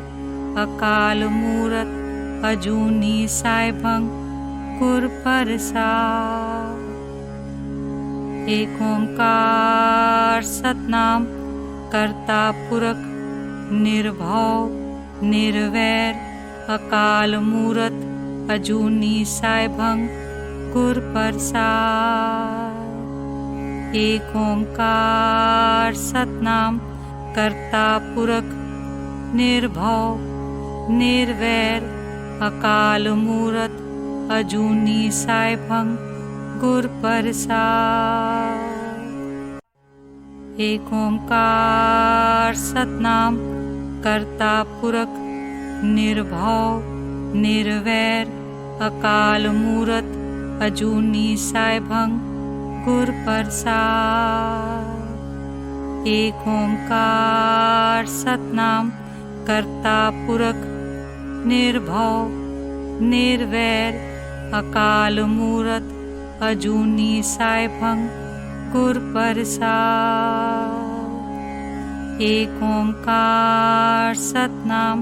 अकाल मूरत अजूनी साइभंग गुर प्रसाद। एक ओंकार सतनाम करता पुरख निर्भव निर्वैर अकाल मूरत अजूनी साइभंग गुर प्रसाद। एक ओंकार सतनाम करता पुरख निर्भव निर्वैर अकाल मूरत अजूनी साइभंग गुर प्रसाद। एक ओंकार सतनाम करता पुरख निर्भव निर्वैर अकाल मूरत अजूनी साइभंग गुर प्रसाद। एक ओंकार सतनाम करता पुरख निर्भव निर्वैर अकाल मूरत अजूनी साइभंग गुर प्रसाद। एक ओंकार सतनाम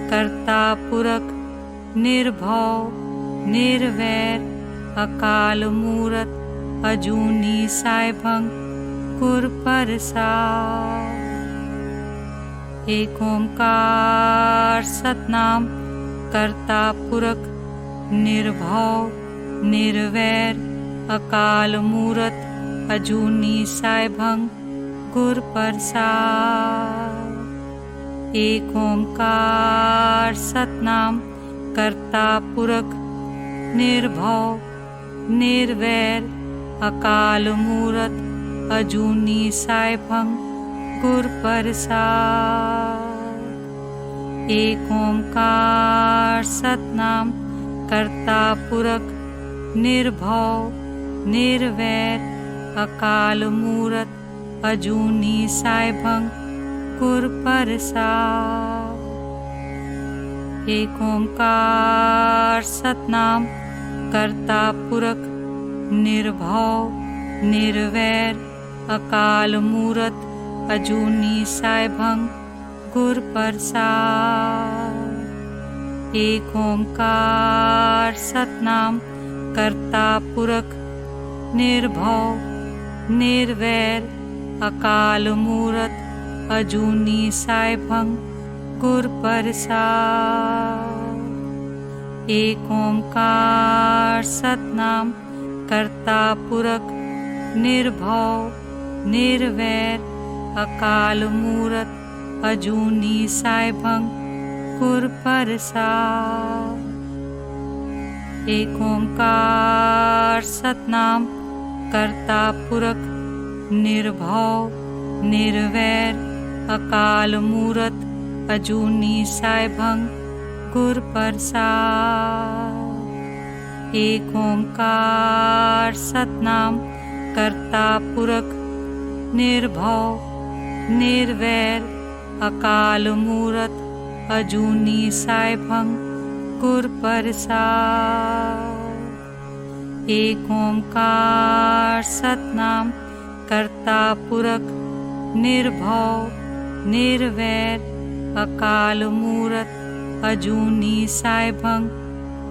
करता पुरख निर्भव निर्वैर अकाल मूरत अजूनी साइभंग गुर प्रसाद। एक ओंकार सतनाम करता पुरख निर्भव निर्वैर अकाल मूरत अजूनी साइभंग गुर प्रसाद। एक ओंकार सतनाम करता पुरख निर्भव निर्वैर अकाल मूरत अजूनी साइभंग गुर प्रसाद। एक ओंकार सतनाम करता पुरख निर्भव निर्वैर अकाल मूरत अजूनी साइभंग गुर प्रसाद। एक ओंकार सतनाम करता पुरख निर्भव निर्वैर अकाल मूरत अजूनी साइभंग गुर प्रसाद। एक ओंकार सतनाम करता पुरख निर्भव निर्वैर अकाल मूरत अजूनी साइभंग गुर प्रसाद। एक ओंकार सतनाम करता पुरख निर्भव निर्वैर अकाल मूरत अजूनी साइभंग गुर प्रसाद। एक ओंकार सतनाम करता पुरख निर्भव निर्वैर अकाल मूरत अजूनी साइभंग गुर प्रसाद। एक ओंकार सतनाम करता पुरख निर्भव निर्वैर अकाल मूरत अजूनी साइभंग गुर प्रसाद। एक ओंकार सतनाम करता पुरख निर्भव निर्वैर अकाल मूरत अजूनी साइभंग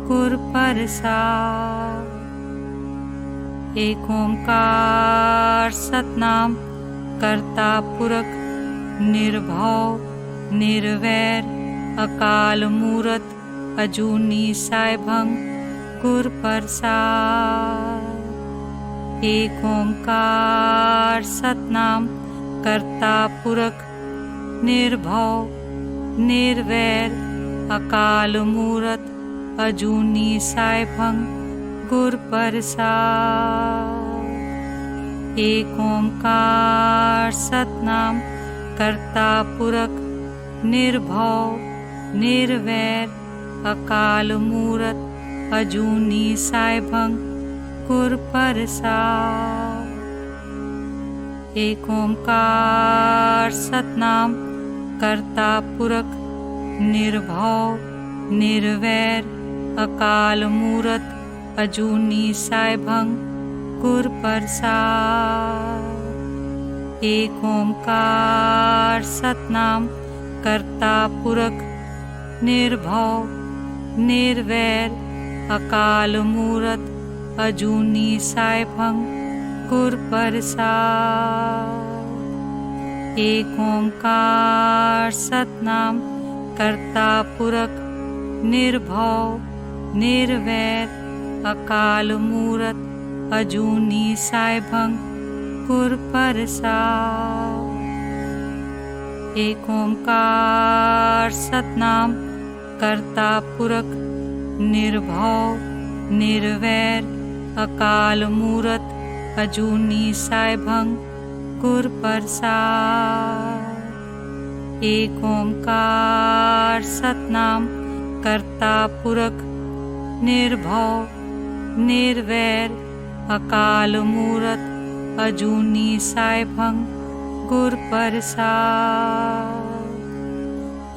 गुर प्रसाद। एक ओंकार सतनाम करता पुरख निर्भव निर्वैर अकाल मूरत अजूनी साइभंग गुर प्रसाद। एक ओंकार सतनाम करता पुरख निर्भव निर्वैर अकाल मूरत अजूनी साइभंग गुर प्रसाद। एक ओंकार सतनाम करता पुरख निर्भव निर्वैर अकाल मूरत अजूनी साइभंग गुर प्रसाद। एक ओंकार सतनाम करता पुरख निर्भव निर्वैर अकाल मूरत अजूनी साइभंग गुर प्रसाद। एक ओंकार सतनाम करता पुरख निर्भव निर्वैर अकाल मूरत अजूनी साइभंग गुर प्रसाद। एक ओंकार सतनाम करता पुरख निर्भव निर्वैर अकाल मूरत अजूनी साइभंग गुर प्रसाद। एक ओंकार सतनाम करता पुरख निर्भव निर्वैर अकाल मूरत अजूनी साइभंग गुर प्रसाद। एक ओंकार सतनाम करता पुरख निर्भव निर्वैर अकाल मूरत अजूनी साइभंग गुर प्रसाद।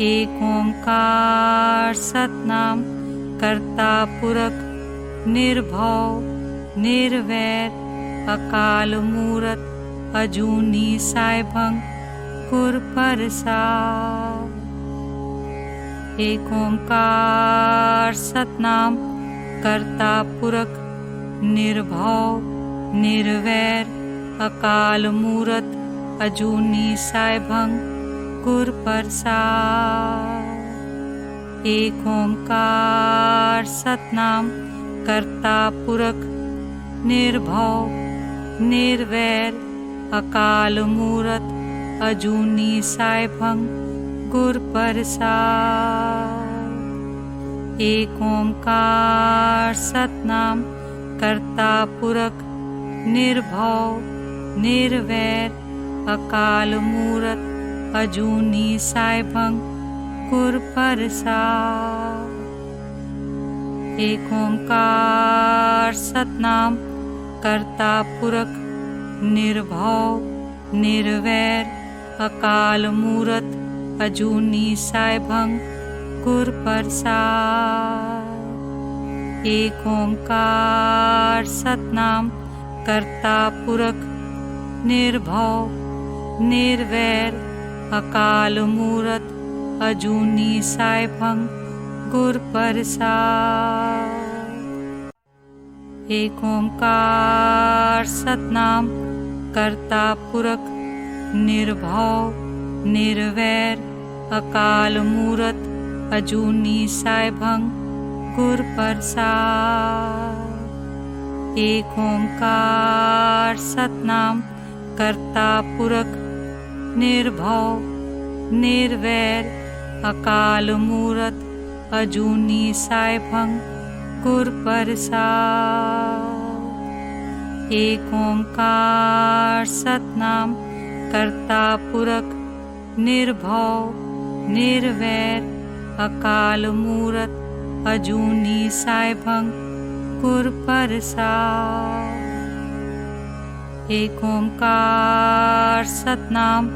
एक ओंकार सतनाम करता पुरख निर्भव निर्वैर अकाल मूरत अजूनी साइभंग गुर प्रसाद। एक ओंकार सतनाम करता पुरख निर्भव निर्वैर अकाल मूरत अजूनी साइभंग गुर प्रसाद। एक ओंकार सतनाम करता पुरख निर्भव निर्वैर अकाल मूरत अजूनी साइभंग गुर प्रसाद। एक ओंकार सतनाम करता पुरख निर्भव निर्वैर अकाल मूरत अजूनी साइभंग गुर प्रसाद। एक ओंकार सतनाम करता पुरख निर्भव निर्वैर अकाल मूरत अजूनी साइभंग गुर प्रसाद। एक ओंकार सतनाम करता पुरख निर्भव निर्वैर अकाल मूरत अजूनी साइभंग गुर प्रसाद। एक ओंकार सतनाम करता पुरख निर्भव निर्वैर अकाल मूरत अजूनी साइभंग गुर प्रसाद। एक ओंकार सतनाम करता पुरख निर्भव निर्वैर अकाल मूरत अजूनी साइभंग गुर प्रसाद। एक ओंकार सतनाम करता पुरख निर्भव निर्वैर अकाल मूरत अजूनी साइभंग गुर प्रसाद। एक ओंकार सतनाम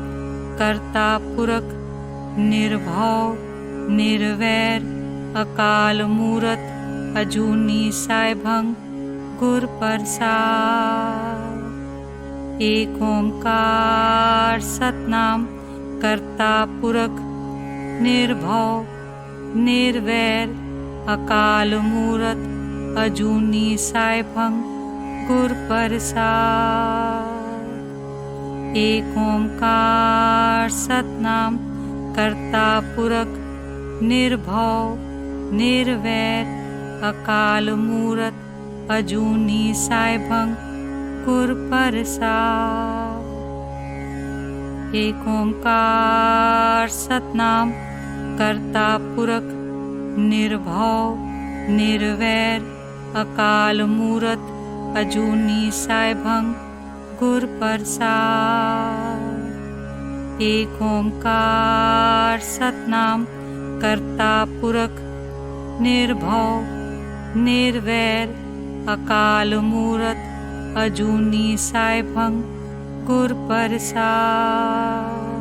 करता पुरख निर्भव निर्वैर अकाल मूरत अजूनी साइभंग गुर प्रसाद। एक ओंकार सतनाम करता पुरख निर्भव निर्वैर अकाल मूरत अजूनी साइभंग गुर प्रसाद। एक ओंकार सतनाम करता पुरख निर्भव निर्वैर अकाल मूरत अजूनी साइभंग गुर प्रसाद। एक ओंकार सतनाम करता पुरख निर्भव निर्वैर अकाल मूरत अजूनी साइभंग गुर प्रसाद। एक ओंकार सतनाम करता पुरख निर्भव निर्वैर अकाल मूरत अजूनी साइभंग गुर प्रसाद।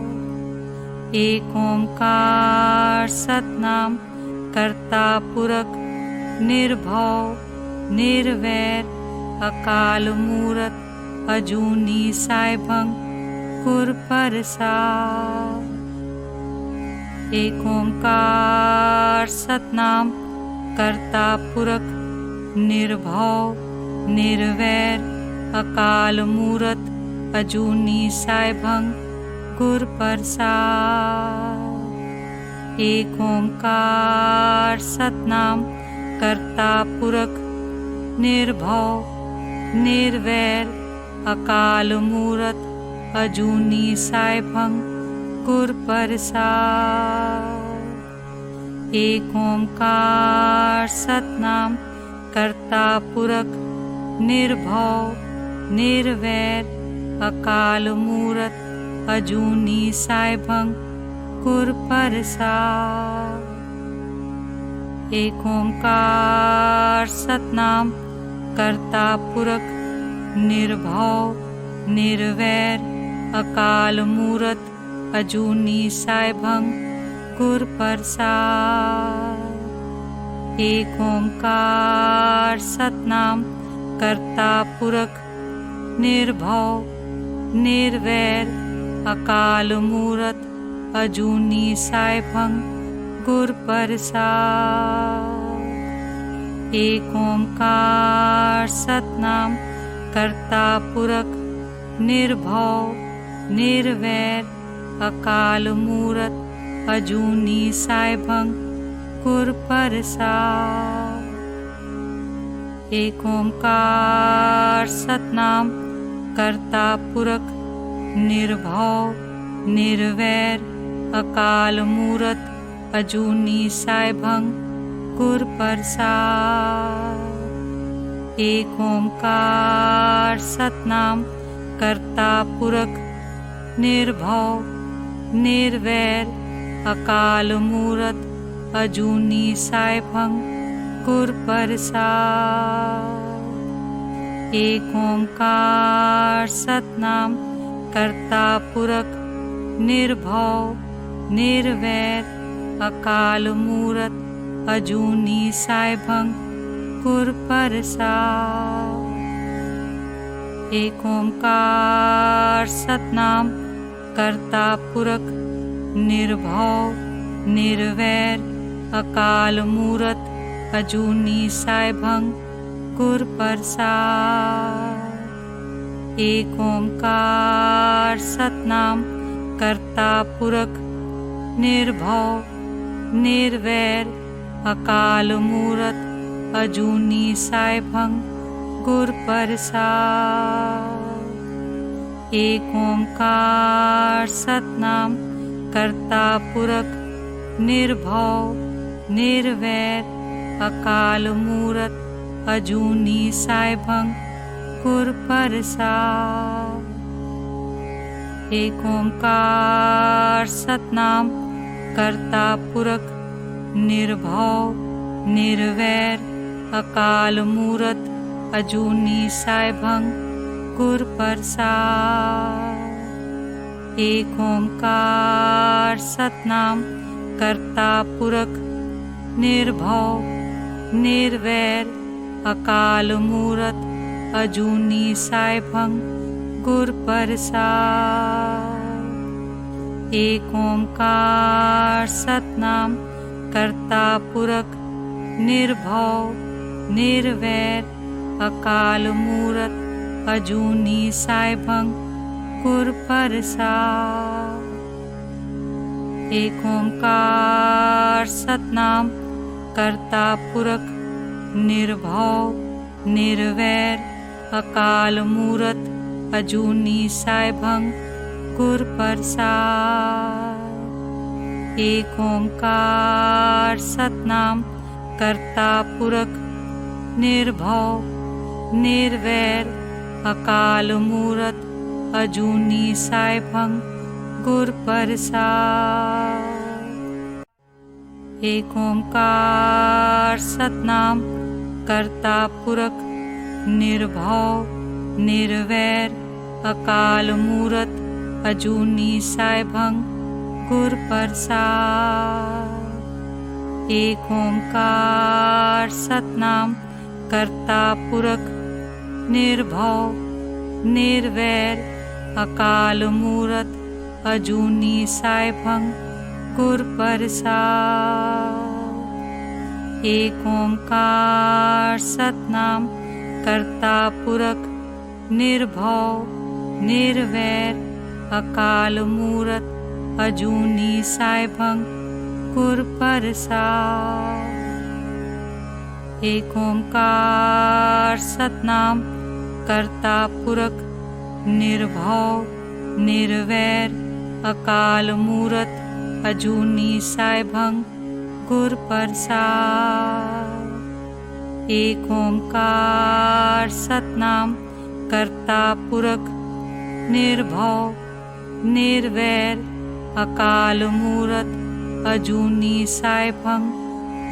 एक ओंकार सतनाम करता पुरख निर्भव निर्वैर अकाल मूरत अजूनी साइभंग गुर प्रसाद। एक ओंकार सतनाम करता पुरख निर्भव निर्वैर अकाल मूरत अजूनी साइभंग गुर प्रसाद। एक ओंकार सतनाम करता पुरख निर्भव निर्वैर अकाल मूरत अजूनी साइभंग गुर प्रसाद। एक ओंकार सतनाम करता पुरख निर्भव निर्वैर अकाल मूरत अजूनी साइभंग गुर प्रसाद। एक ओंकार सतनाम करता पुरख निर्भव निर्वैर अकाल मूरत अजूनी साइभंग गुर प्रसाद। एक ओंकार सतनाम करता पुरख निर्भव निर्वैर अकाल मूरत अजूनी साइभंग गुर प्रसाद। एक ओंकार सतनाम करता पुरख निर्भव निर्वैर अकाल मूरत अजूनी साइभंग गुर प्रसाद। एक ओंकार सतनाम करता पुरख निर्भव निर्वैर अकाल मूरत अजूनी साइभंग गुर प्रसाद। एक ओंकार सतनाम करता पुरख निर्भव निर्वैर अकाल मूरत अजूनी साइभंग गुर प्रसाद। एक ओंकार सतनाम करता पुरख निर्भव निर्वैर अकाल मूरत अजूनी साइभंग गुर प्रसाद। एक ओंकार सतनाम करता पुरख निर्भव निर्वैर अकाल मूरत अजूनी साइभंग गुर प्रसाद। एक ओंकार सतनाम करता पुरख निर्भव निर्वैर अकाल मूरत अजूनी साइभंग गुर प्रसाद। एक ओंकार सतनाम करता पुरख निर्भव निर्वैर अकाल मूरत अजूनी साइभंग गुर प्रसाद। एक ओंकार सतनाम करता पुरख निर्भव निर्वैर अकाल मूरत अजूनी साइभंग गुर प्रसाद। एक ओंकार सतनाम करता पुरख निर्भव निर्वैर अकाल मूरत अजूनी साइभंग गुर प्रसाद। एक ओंकार सतनाम करता पुरख निर्भव निर्वैर अकाल मूरत अजूनी साइभंग गुर प्रसाद। एक ओंकार सतनाम करता पुरख निर्भव निर्वैर अकाल मूरत अजूनी साइभंग गुर प्रसाद। एक ओंकार सतनाम करता पुरख निर्भव निर्वैर अकाल मूरत अजूनी साइभंग गुर प्रसाद। एक ओंकार सतनाम करता पुरख निर्भव निर्वैर अकाल मूरत अजूनी साइभंग गुर प्रसाद। एक ओंकार सतनाम करता पुरख निर्भव निर्वैर अकाल मूरत अजूनी साइभंग गुर प्रसाद। एक ओंकार सतनाम करता पुरख निर्भव निर्वैर अकाल मूरत अजूनी साइभंग गुर प्रसाद। एक ओंकार सतनाम करता पुरख निर्भव निर्वैर अकाल मूरत अजूनी साइभंग गुर प्रसाद। एक ओंकार सतनाम करता पुरख निर्भव निर्वैर अकाल मूरत अजूनी साइभंग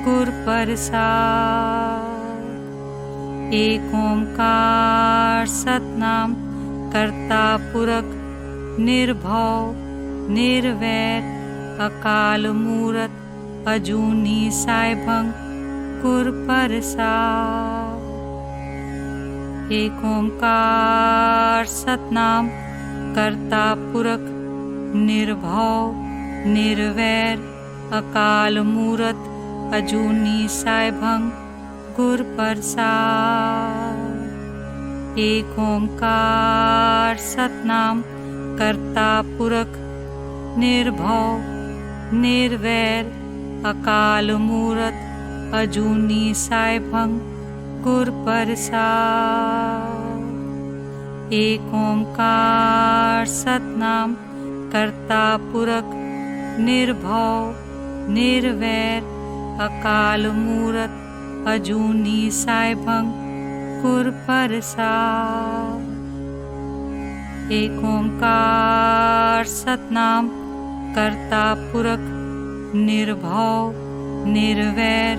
गुर प्रसाद। एक ओंकार सतनाम करता पुरख निर्भव निर्वैर अकाल मूरत अजूनी साइभंग गुर प्रसाद। एक ओंकार सतनाम करता पुरख निर्भव निर्वैर अकाल मूरत अजूनी साइभंग गुर प्रसाद। एक ओंकार सतनाम करता पुरख निर्भव निर्वैर अकाल मूरत अजूनी साइभंग गुर प्रसाद। एक ओंकार सतनाम करता पुरख निर्भव निर्वैर अकाल मूरत अजूनी साइभंग गुर प्रसाद। एक ओंकार सतनाम करता पुरख निर्भव निर्वैर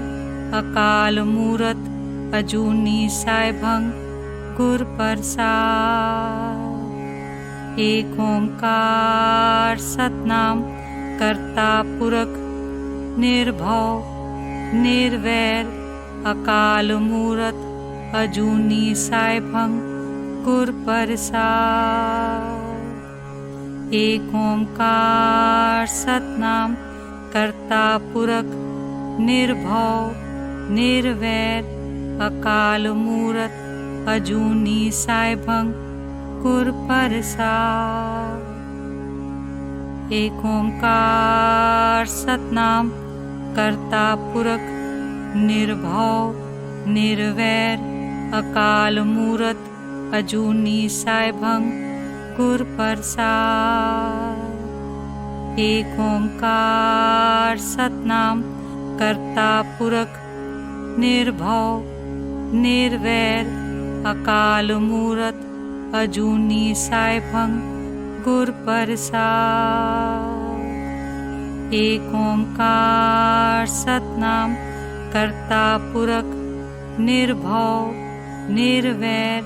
अकाल मूरत अजूनी साइभंग गुर प्रसाद। एक ओंकार सतनाम करता पुरख निर्भव निर्वैर अकाल मूरत अजूनी साइभंग गुर प्रसाद। एक ओंकार सतनाम करता पुरख निर्भव निर्वैर अकाल मूरत अजूनी साइभंग गुर प्रसाद। एक ओंकार सतनाम करता पुरख निर्भव निर्वैर अकाल मूरत अजूनी साइभंग गुर प्रसाद। एक ओंकार सतनाम करता पुरख निर्भव निर्वैर अकाल मूरत अजूनी साइभंग गुर प्रसाद। एक ओंकार सतनाम करता पुरख निर्भव निर्वैर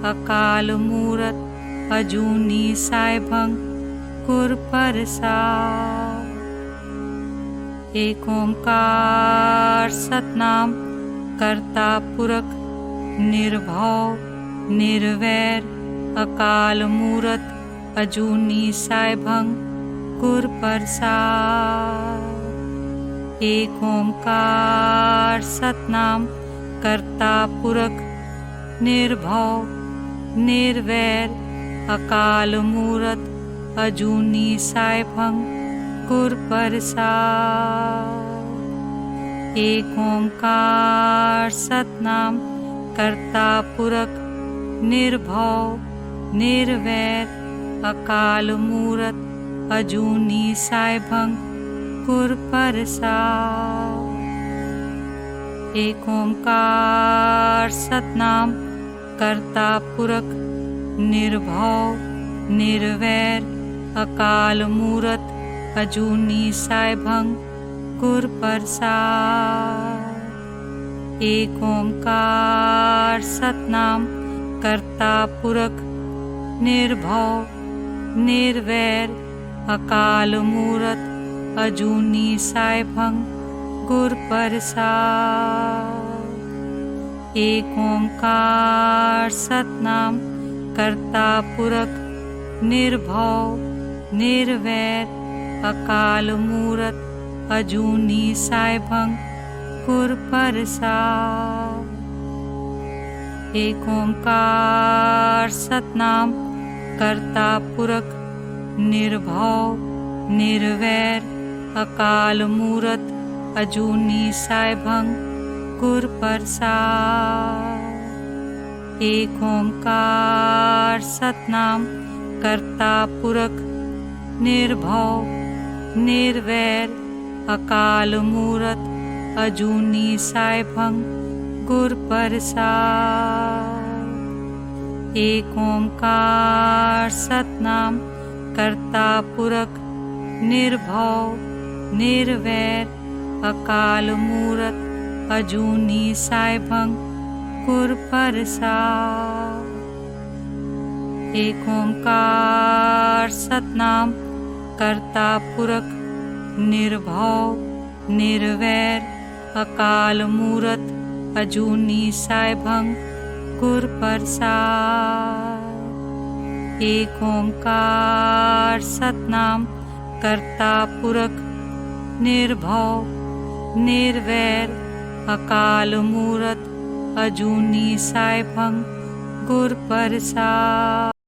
अकाल मूरत अजूनी साइभंग गुर प्रसाद। एक ओंकार सतनाम करता पुरख निर्भव निर्वैर अकाल मूरत अजूनी साइभंग गुर प्रसाद। एक ओंकार सतनाम करता पुरख निर्भव निर्वैर अकाल मूरत अजूनी साइभंग गुर प्रसाद। एक ओंकार सतनाम करता पुरख निर्भव निर्वैर अकाल मूरत अजूनी साइभंग गुर प्रसाद। एक ओंकार सतनाम करता पुरख निर्भव निर्वैर अकाल मूरत अजूनी साइभंग गुर प्रसाद। एक ओंकार सतनाम करता पुरख निर्भव निर्वैर अकाल मूरत अजूनी साइभंग गुर प्रसाद। एक ओंकार सतनाम करता पुरख निर्भव निर्वैर अकाल मूरत अजूनी साइभंग गुर प्रसाद। एक ओंकार सतनाम करता पुरख निर्भव निर्वैर अकाल मूरत अजूनी साइभंग गुर प्रसाद। एक ओंकार सतनाम करता पुरख निर्भव निर्वैर अकाल मूरत अजूनी साइभंग गुर प्रसाद। एक ओंकार सतनाम करता पुरख निर्भव निर्वैर अकाल मूरत अजूनी साइभंग गुर प्रसाद। एक ओंकार सतनाम करता पुरख निर्भव निर्वैर अकाल मूरत अजूनी साइभंग गुर प्रसाद। एक ओंकार सतनाम करता पुरख निर्भव निर्वैर अकाल मूरत अजूनी साइभंग गुर प्रसाद।